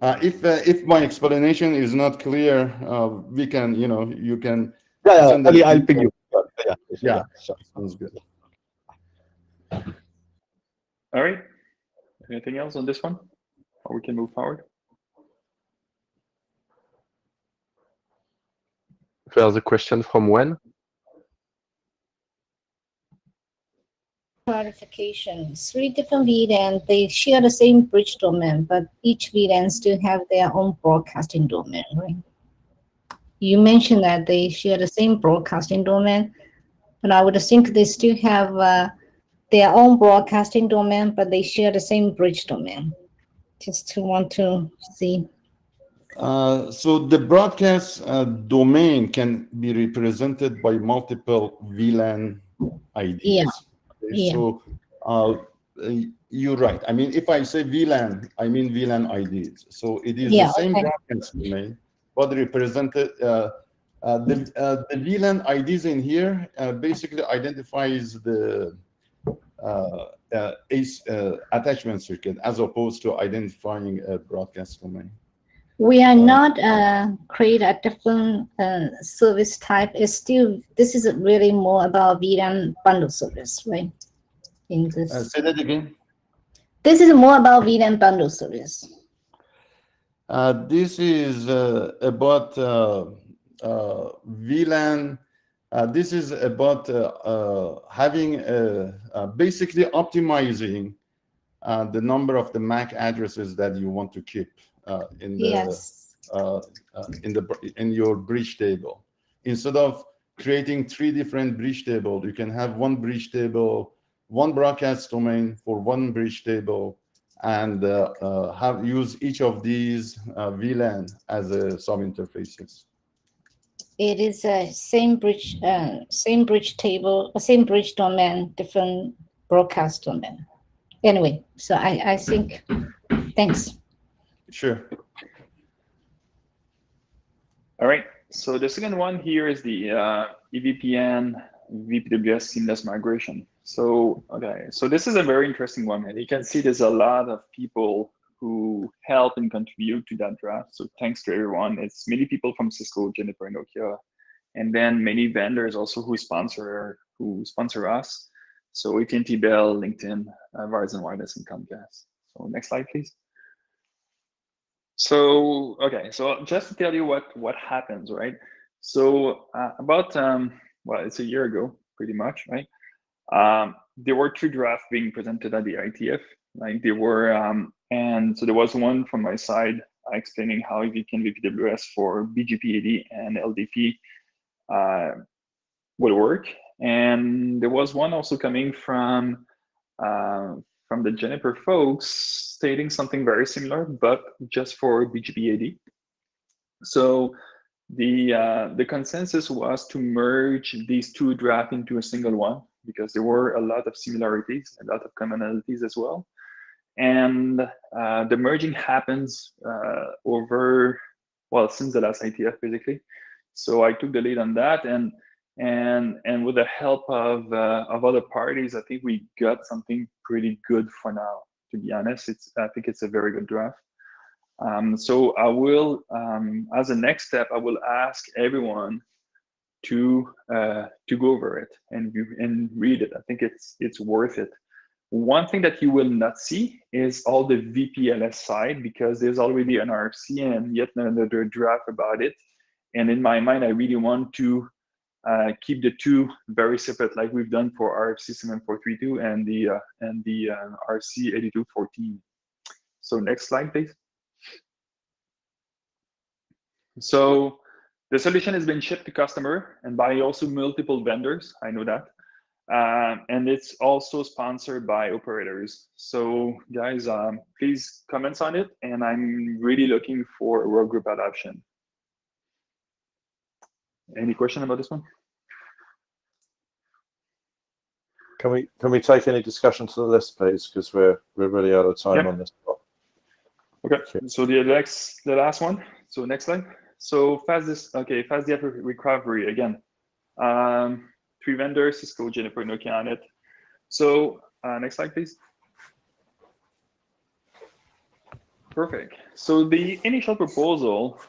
If my explanation is not clear, we can, you can. Yeah, I'll pick you. Yeah, sure. Sounds good. All right. Anything else on this one? Or we can move forward? There's a question from Wen. Sorry, clarification. 3 different VLAN, they share the same bridge domain, but each VLAN still have their own broadcasting domain, right? You mentioned that they share the same broadcasting domain, but I would think they still have their own broadcasting domain, but they share the same bridge domain. Just to want to see. So the broadcast domain can be represented by multiple VLAN IDs. Yeah. Okay, Yeah. so you're right. I mean, if I say VLAN, I mean VLAN IDs. So it is the same broadcast domain, but represented. The VLAN IDs in here basically identifies the attachment circuit as opposed to identifying a broadcast domain. We are not create a different service type. It's still, this is really more about VLAN bundle service, right? In this. Say that again. This is more about VLAN bundle service. This is about VLAN. This is about having basically optimizing the number of the MAC addresses that you want to keep in your bridge table. Instead of creating 3 different bridge tables, you can have one bridge table, one broadcast domain for one bridge table, and use each of these VLAN as a sub interfaces. It is a same bridge table, same bridge domain, different broadcast domain. Anyway, so I think, thanks. Sure. All right. So the second one here is the EVPN VPWS seamless migration. So, okay, so this is a very interesting one, and you can see there's a lot of people who help and contribute to that draft. So thanks to everyone. It's many people from Cisco, Juniper, Nokia, and then many vendors also who sponsor us. So AT&T, Bell, LinkedIn, Verizon Wireless, and Comcast. So next slide, please. So, okay, so just to tell you what happens, right? So about, well, it's a year ago, pretty much, right? There were 2 drafts being presented at the IETF. Like they were, and so there was one from my side explaining how EVPN VPWS for BGP AD and LDP would work. And there was one also coming from the Juniper folks stating something very similar, but just for BGP AD. So the consensus was to merge these 2 drafts into a single one because there were a lot of similarities, a lot of commonalities as well. And the merging happens over, well, since the last IETF basically. So I took the lead on that, and with the help of other parties, I think we got something pretty good for now. To be honest, I think it's a very good draft. So I will, as a next step, I will ask everyone to go over it and read it. I think it's worth it. One thing that you will not see is all the VPLS side, because there's already an RFC and yet another draft about it. And in my mind, I really want to keep the 2 very separate, like we've done for RFC 7432 and the RFC 8214. So next slide, please. So the solution has been shipped to customer and by also multiple vendors. I know that. And it's also sponsored by operators. So guys, please comment on it. And I'm really looking for a work group adoption. Any question about this one? Can we take any discussion to the list, please? Because we're really out of time on this. Okay. So the last one. So next slide. So FastDF recovery again. 3 vendors, Cisco, Juniper, Nokia on it. So next slide, please. Perfect. So the initial proposal,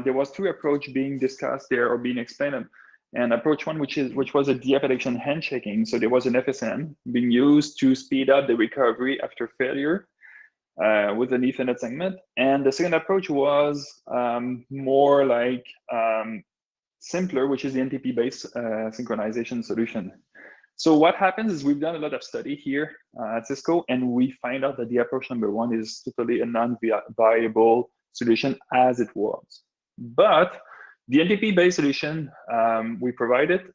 there was 2 approaches being discussed there or being explained. And approach 1, which was a de-application handshaking. So there was an FSM being used to speed up the recovery after failure with an Ethernet segment. And the second approach was more like simpler, which is the NTP-based synchronization solution. So what happens is we've done a lot of study here at Cisco, and we find out that the approach number one is totally a non-viable solution as it was. But the NTP-based solution, we provided,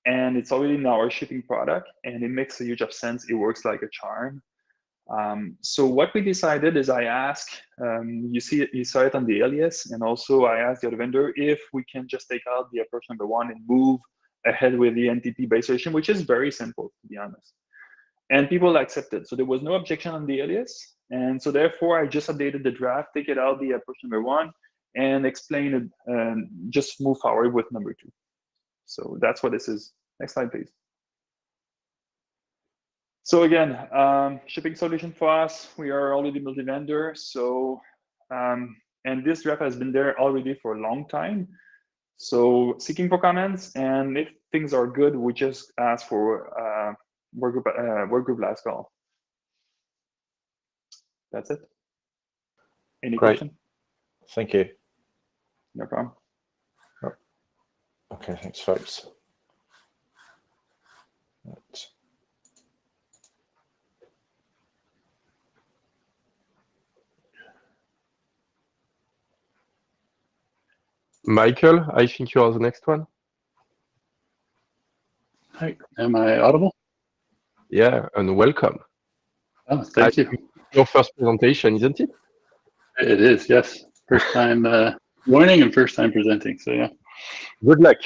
and it's already in our shipping product, and it makes a huge of sense. It works like a charm. So what we decided is I asked, you saw it on the alias, and also I asked the other vendor if we can just take out the approach number one and move ahead with the NTP-based solution, which is very simple, to be honest. And people accepted. So there was no objection on the alias. And so therefore, I just updated the draft, take it out the approach number one, and explain it, and just move forward with number two. So that's what this is. Next slide, please. So again, shipping solution for us, we are already multi-vendor. So, and this draft has been there already for a long time. So seeking for comments, and if things are good, we just ask for workgroup last call. That's it. Any Great. question? Thank you. No problem. Okay, thanks, folks. Right. Michael, I think you are the next one. Hi, am I audible? Yeah, and welcome. Oh, thank you. Your first presentation, isn't it? It is, yes. First time learning and first time presenting, so yeah. Good luck.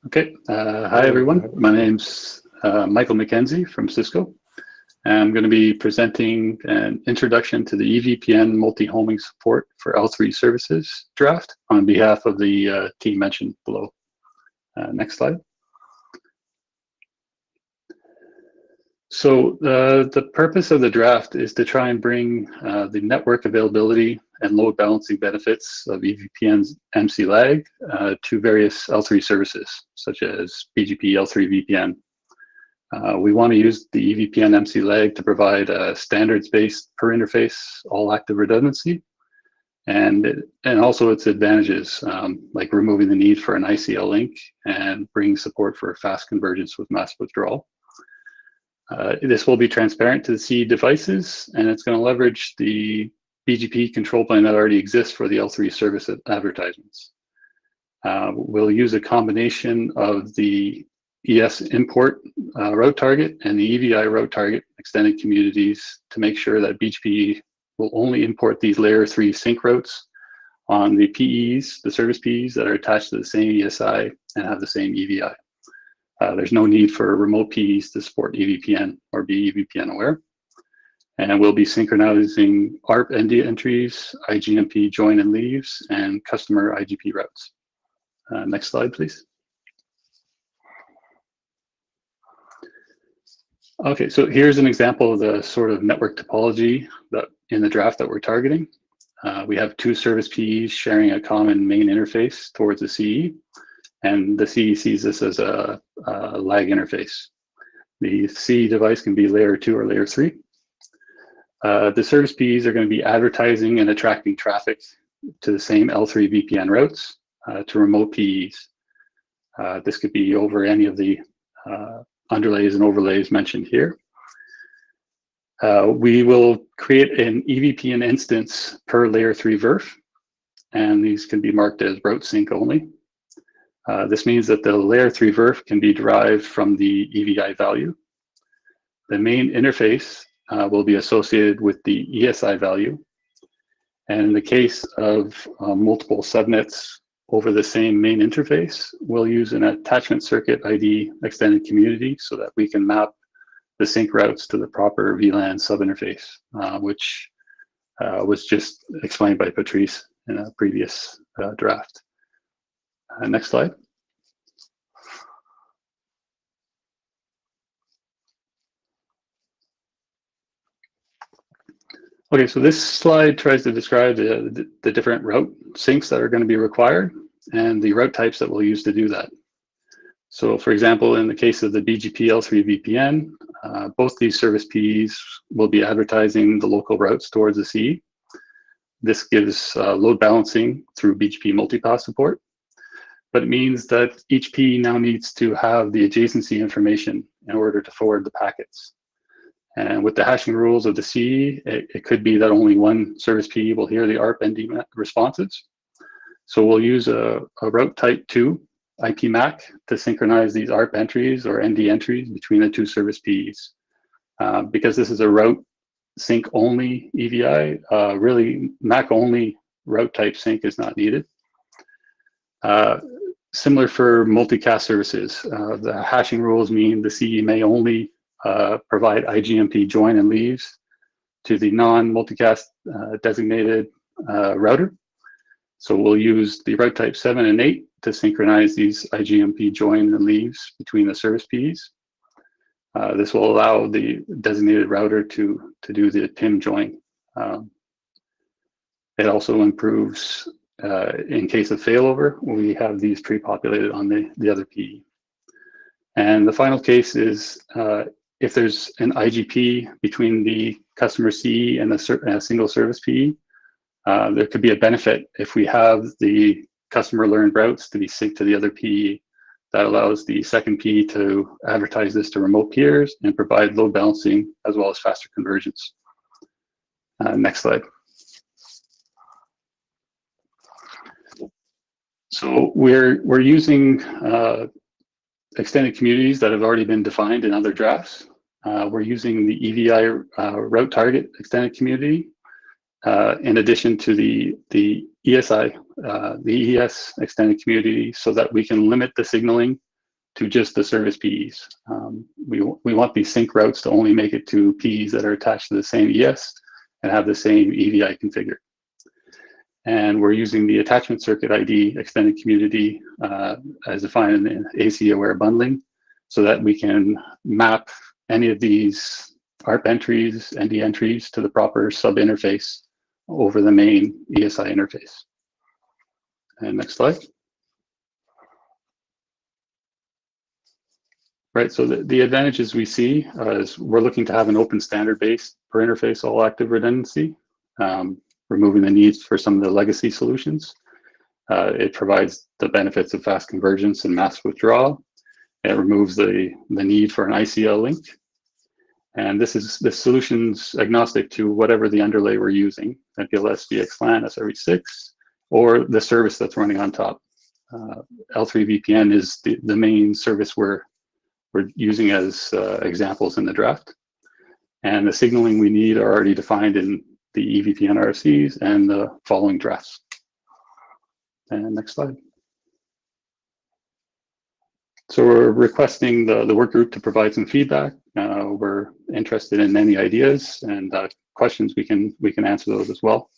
Okay, hi everyone. My name's Michael McKenzie from Cisco. I'm going to be presenting an introduction to the EVPN multi-homing support for L3 services draft on behalf of the team mentioned below. Next slide. So the purpose of the draft is to try and bring the network availability and load balancing benefits of EVPN's MC lag to various L3 services, such as BGP L3 VPN. We want to use the EVPN MC lag to provide a standards-based per interface all active redundancy, and also its advantages, like removing the need for an ICL link and bringing support for fast convergence with mass withdrawal. This will be transparent to the CE devices, and it's going to leverage the BGP control plane that already exists for the L3 service advertisements. We'll use a combination of the ES import route target and the EVI route target extended communities to make sure that BGP will only import these layer 3 sync routes on the PEs, the service PEs that are attached to the same ESI and have the same EVI. There's no need for remote PEs to support EVPN or be EVPN aware. And we'll be synchronizing ARP ND entries, IGMP join and leaves, and customer IGP routes. Next slide, please. Okay, so here's an example of the sort of network topology that in the draft that we're targeting. We have two service PEs sharing a common main interface towards the CE, and the CE sees this as a lag interface. The CE device can be layer 2 or layer 3. The service PEs are going to be advertising and attracting traffic to the same L3 VPN routes to remote PEs. This could be over any of the underlays and overlays mentioned here. We will create an EVPN instance per layer 3 VRF, and these can be marked as route sync only. This means that the layer 3 VRF can be derived from the EVI value. The main interface will be associated with the ESI value. And in the case of multiple subnets over the same main interface, we'll use an attachment circuit ID extended community so that we can map the sync routes to the proper VLAN subinterface, which was just explained by Patrice in a previous draft. Next slide. Okay, so this slide tries to describe the different route syncs that are going to be required and the route types that we'll use to do that. So for example, in the case of the BGP L3 VPN, both these service PEs will be advertising the local routes towards the CE. This gives load balancing through BGP multipath support, but it means that each PE now needs to have the adjacency information in order to forward the packets. And with the hashing rules of the CE, it could be that only one service PE will hear the ARP ND responses. So we'll use a route type 2 IP MAC to synchronize these ARP entries or ND entries between the two service PEs. Because this is a route sync only EVI, really MAC only route type sync is not needed. Similar for multicast services, the hashing rules mean the CE may only provide IGMP join and leaves to the non-multicast designated router. So we'll use the route type 7 and 8 to synchronize these IGMP join and leaves between the service PEs. This will allow the designated router to do the PIM join. It also improves, in case of failover, we have these pre-populated on the other PE. And the final case is if there's an IGP between the customer CE and a single service PE, there could be a benefit if we have the customer learned routes to be synced to the other PE. That allows the second PE to advertise this to remote peers and provide load balancing as well as faster convergence. Next slide. So we're using extended communities that have already been defined in other drafts. We're using the EVI route target extended community in addition to the ESI, the ES extended community, so that we can limit the signaling to just the service PEs. We want these sync routes to only make it to PEs that are attached to the same ES and have the same EVI configured. And we're using the attachment circuit ID extended community as defined in AC aware bundling, so that we can map any of these ARP entries, ND entries to the proper sub interface over the main ESI interface. And next slide. Right, so the advantages we see is we're looking to have an open standard base per interface all active redundancy, removing the needs for some of the legacy solutions. It provides the benefits of fast convergence and mass withdrawal. It removes the need for an ICL link. And this solution's agnostic to whatever the underlay we're using, MPLS, VXLAN, SRv6, or the service that's running on top. L3 VPN is the main service we're using as examples in the draft. And the signaling we need are already defined in the EVPN RFCs and the following drafts. And next slide. So we're requesting the work group to provide some feedback. We're interested in any ideas and questions. We can answer those as well.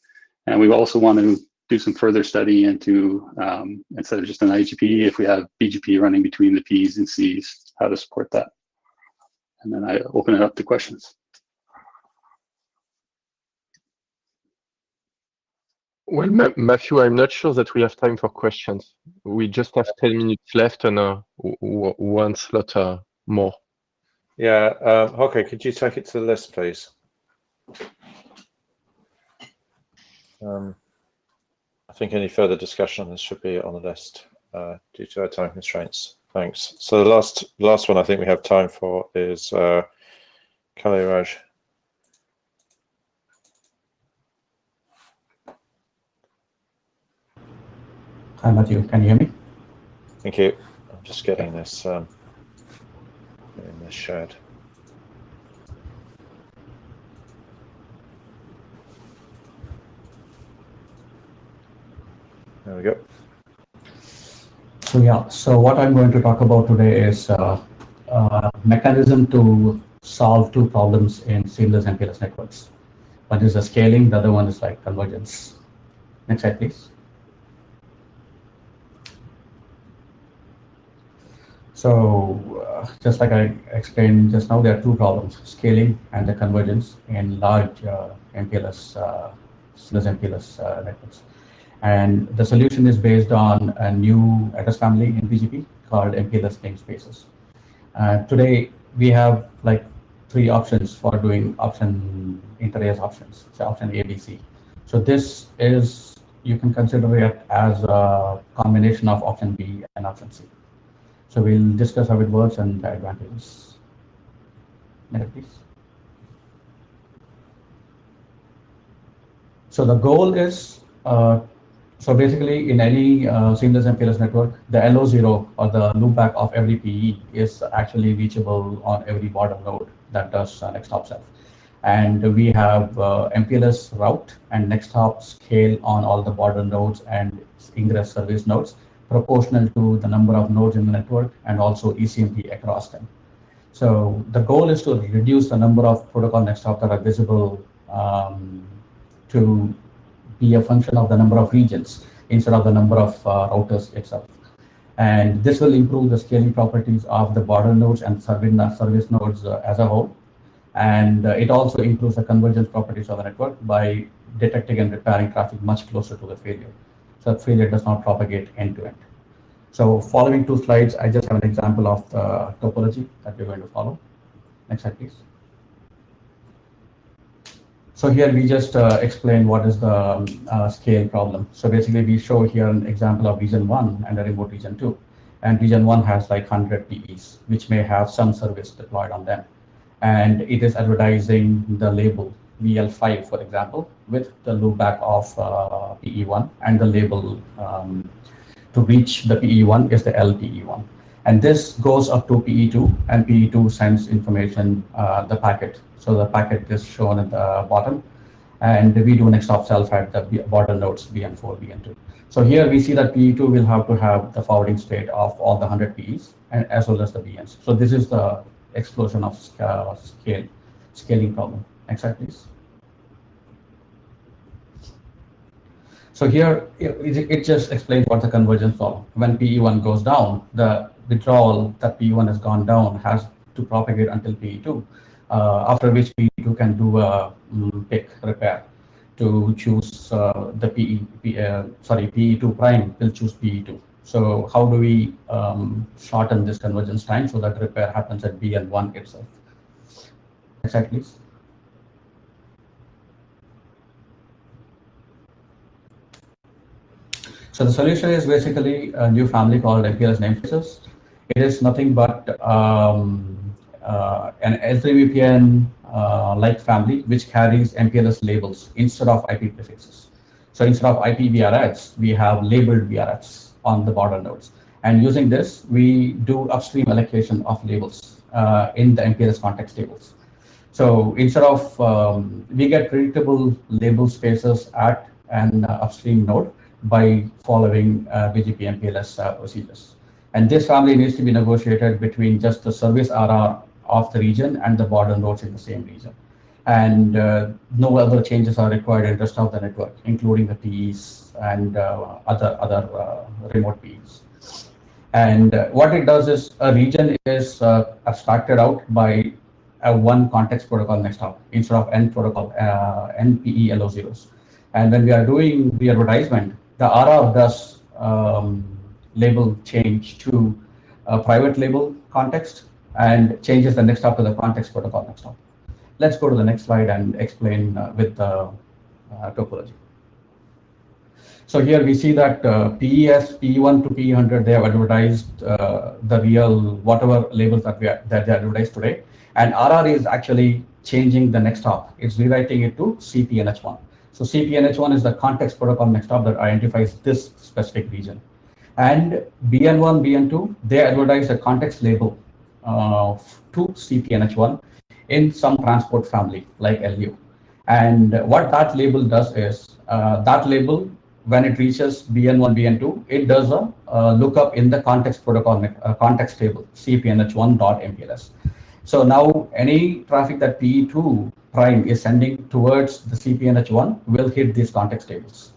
And we also want to do some further study into, instead of just an IGP, if we have BGP running between the P's and C's, how to support that. And then I open it up to questions. Well, Matthew, I'm not sure that we have time for questions. We just have 10 minutes left and one slot more. Yeah, okay, could you take it to the list, please? I think any further discussion on this should be on the list due to our time constraints. Thanks. So the last one I think we have time for is Kaliraj. Hi, Matthew. Can you hear me? Thank you. I'm just getting this in this shared. There we go. So yeah, so what I'm going to talk about today is mechanism to solve two problems in seamless MPLS networks. One is the scaling, the other one is like convergence. Next slide, please. So just like I explained just now, there are two problems, scaling and the convergence in large MPLS, seamless MPLS networks. And the solution is based on a new address family in BGP called MPLS namespaces. Today, we have like three options for doing inter-AS options, so option A, B, C. So this is, you can consider it as a combination of option B and option C. So we'll discuss how it works and the advantages. Next, please. So the goal is, so basically in any seamless MPLS network, the LO0 or the loopback of every PE is actually reachable on every border node that does next hop self. And we have MPLS route and next hop scale on all the border nodes and ingress service nodes proportional to the number of nodes in the network and also ECMP across them. So the goal is to reduce the number of protocol next hop that are visible to be a function of the number of regions instead of the number of routers itself. And this will improve the scaling properties of the border nodes and service nodes as a whole. And it also improves the convergence properties of the network by detecting and repairing traffic much closer to the failure. So that failure does not propagate end to end. So following two slides, I just have an example of the topology that we're going to follow. Next slide, please. So here we just explain what is the scale problem. So basically we show here an example of region 1 and a remote region 2. And region 1 has like 100 PEs, which may have some service deployed on them. And it is advertising the label VL5, for example, with the loopback of PE1, and the label to reach the PE1 is the LPE1. And this goes up to PE2, and PE2 sends information, the packet. So the packet is shown at the bottom, and we do next hop self at the border nodes BN4, BN2. So here we see that PE2 will have to have the forwarding state of all the 100 PEs, and as well as the BNs. So this is the explosion of scaling problem. Next slide, please. So here it just explains what the convergence problem. When PE1 goes down, the withdrawal that PE1 has gone down has to propagate until PE2, after which PE2 can do a pick repair to choose the PE2 prime will choose PE2. So how do we shorten this convergence time so that repair happens at BN1 itself? Next slide, please. So the solution is basically a new family called MPLS namespaces. It is nothing but an L3VPN like family which carries MPLS labels instead of IP prefixes. So instead of IP VRFs, we have labeled VRFs on the border nodes. And using this, we do upstream allocation of labels in the MPLS context tables. So instead of, we get predictable label spaces at an upstream node by following BGP MPLS procedures. And this family needs to be negotiated between just the service RR of the region and the border nodes in the same region. And no other changes are required in the rest of the network, including the PEs and other remote PEs. And what it does is a region is abstracted out by one context protocol next hop instead of N protocol, NPE LO0s. And when we are doing the advertisement, the RR does label change to a private label context and changes the next hop to the context protocol next hop. Let's go to the next slide and explain with the topology. So here we see that PES, PE1 to PE100, they have advertised the real whatever labels that they advertised today. And RR is actually changing the next hop. It's rewriting it to CPNH1. So CPNH1 is the context protocol next hop that identifies this specific region. And BN1, BN2, they advertise a context label to CPNH1 in some transport family like LU. And what that label does is, that label, when it reaches BN1, BN2, it does a lookup in the context protocol context table, CPNH1.MPLS. So now any traffic that PE2 prime is sending towards the CPNH1 will hit these context tables.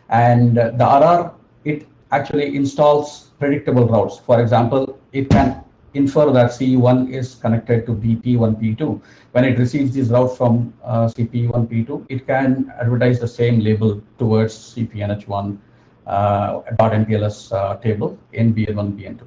And the RR, it actually installs predictable routes. For example, it can infer that CE1 is connected to BP1, P2. When it receives these routes from CP1, P2, it can advertise the same label towards CPNH1 .MPLS table in BN1, BN2.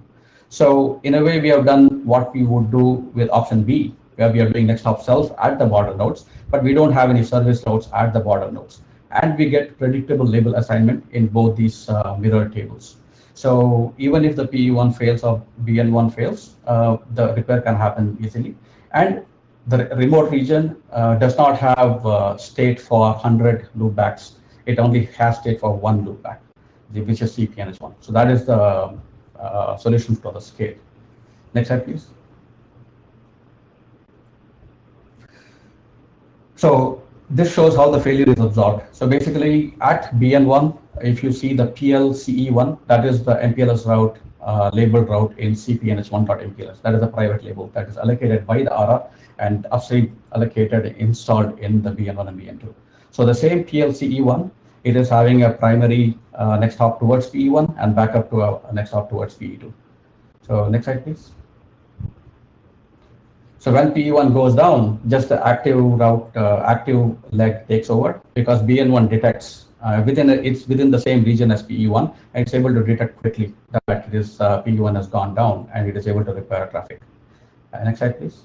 So in a way, we have done what we would do with option B, where we are doing next hop self at the border nodes, but we don't have any service routes at the border nodes. and we get predictable label assignment in both these mirror tables. So even if the PE1 fails or BN1 fails, the repair can happen easily. And the remote region does not have state for 100 loopbacks. It only has state for 1 loopback, which is CPNS1. So that is the solution for the scale. Next slide, please. So this shows how the failure is absorbed. So basically at BN1, if you see the PLCE1, that is the MPLS route, labeled route in CPNS1.MPLS. That is a private label that is allocated by the RR and upstream allocated installed in the BN1 and BN2. So the same PLCE1, it is having a primary next hop towards PE1 and backup to a next hop towards PE2. So next slide, please. So when PE1 goes down, just the active route, active leg takes over because BN1 detects it's within the same region as PE1, and it's able to detect quickly that it is PE1 has gone down, and it is able to repair traffic. Next slide, please.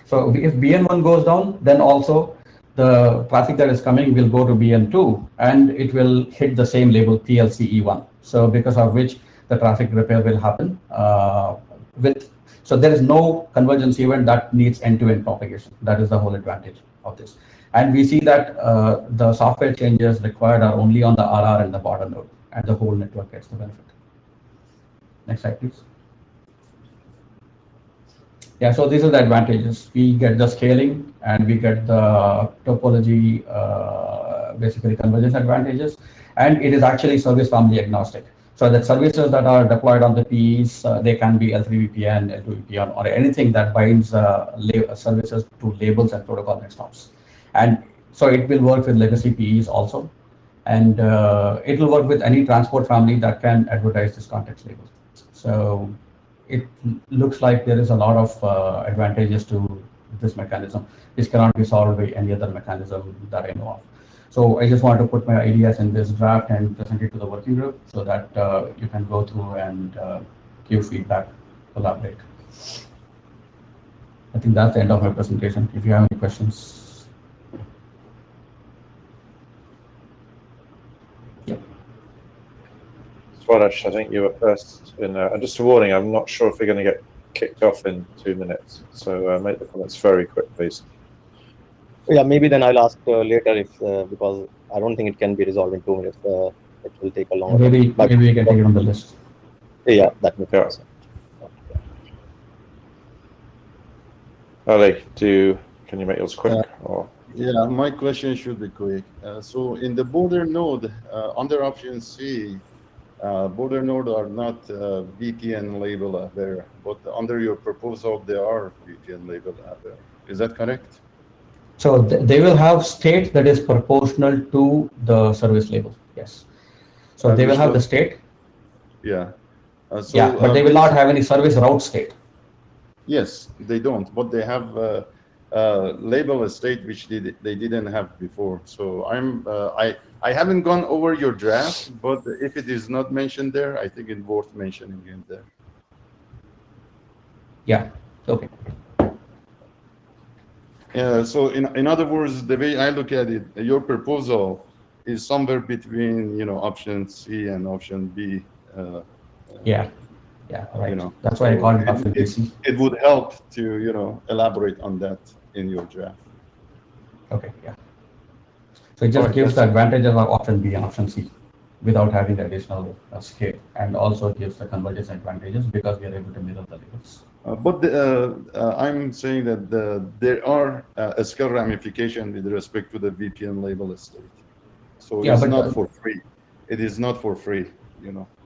So if BN1 goes down, then also the traffic that is coming will go to BN2, and it will hit the same label PLCE1. So because of which the traffic repair will happen. So there is no convergence event that needs end-to-end propagation. That is the whole advantage of this. And we see that the software changes required are only on the RR and the border node, and the whole network gets the benefit. Next slide, please. Yeah, so these are the advantages. We get the scaling and we get the topology, basically convergence advantages, and it is actually service family agnostic. So that services that are deployed on the PEs, they can be L3 VPN, L2 VPN, or anything that binds services to labels and protocol next hops. And so it will work with legacy PEs also. And it will work with any transport family that can advertise this context label. So it looks like there is a lot of advantages to this mechanism. This cannot be solved by any other mechanism that I know of. So I just want to put my ideas in this draft and present it to the working group so that you can go through and give feedback, collaborate. I think that's the end of my presentation. If you have any questions. Yeah. Swadesh, I think you were first in there. And just a warning, I'm not sure if we're going to get kicked off in 2 minutes. So make the comments very quick, please. Yeah, maybe then I'll ask later if because I don't think it can be resolved in 2 minutes. It will take a long time. Maybe we can take it on the list. Yeah, that makes sense. Ali, can you make yours quick? Or? Yeah, my question should be quick. So in the border node, under option C, border node are not VPN label there, but under your proposal, they are VPN label there. Is that correct? So they will have state that is proportional to the service label. Yes. So they will have the state. Yeah. Yeah, but they will not have any service route state. Yes, they don't, but they have label a state which they didn't have before. So I haven't gone over your draft, but if it is not mentioned there, I think it's worth mentioning it there. Yeah. Okay. So in other words, the way I look at it, your proposal is somewhere between option C and option B. Yeah, right. That's why I called it option B. It would help to elaborate on that in your draft. Okay, yeah. So it just gives the advantages of option B and option C without having the additional scale, and also gives the convergence advantages because we are able to mirror the labels. But I'm saying that there are a scale ramification with respect to the VPN label estate. So yeah, it's not for free. It is not for free,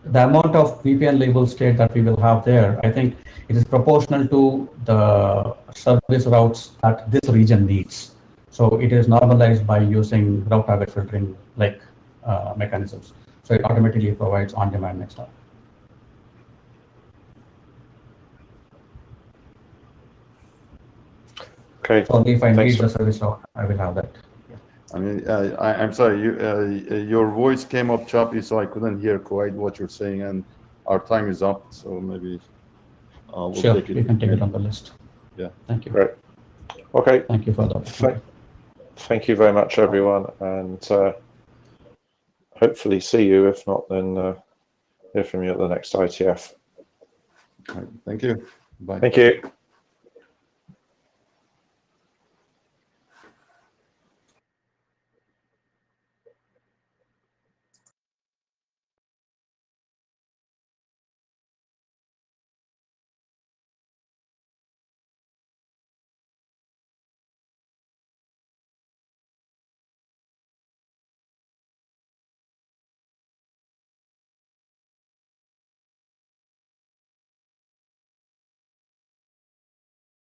The amount of VPN label state that we will have there, I think it is proportional to the service routes that this region needs. So it is normalized by using route target filtering like mechanisms. So it automatically provides on-demand next hop. Okay. So if I need the service route, I will have that. Yeah. I mean, I'm sorry, your voice came up choppy, so I couldn't hear quite what you're saying, and our time is up, so maybe we'll take it. You can take it on the list. Yeah. Thank you. Great. Okay. Thank you for the opportunity. thank you very much, everyone, and hopefully see you. If not, then hear from you at the next IETF. Thank you. Bye. Thank you.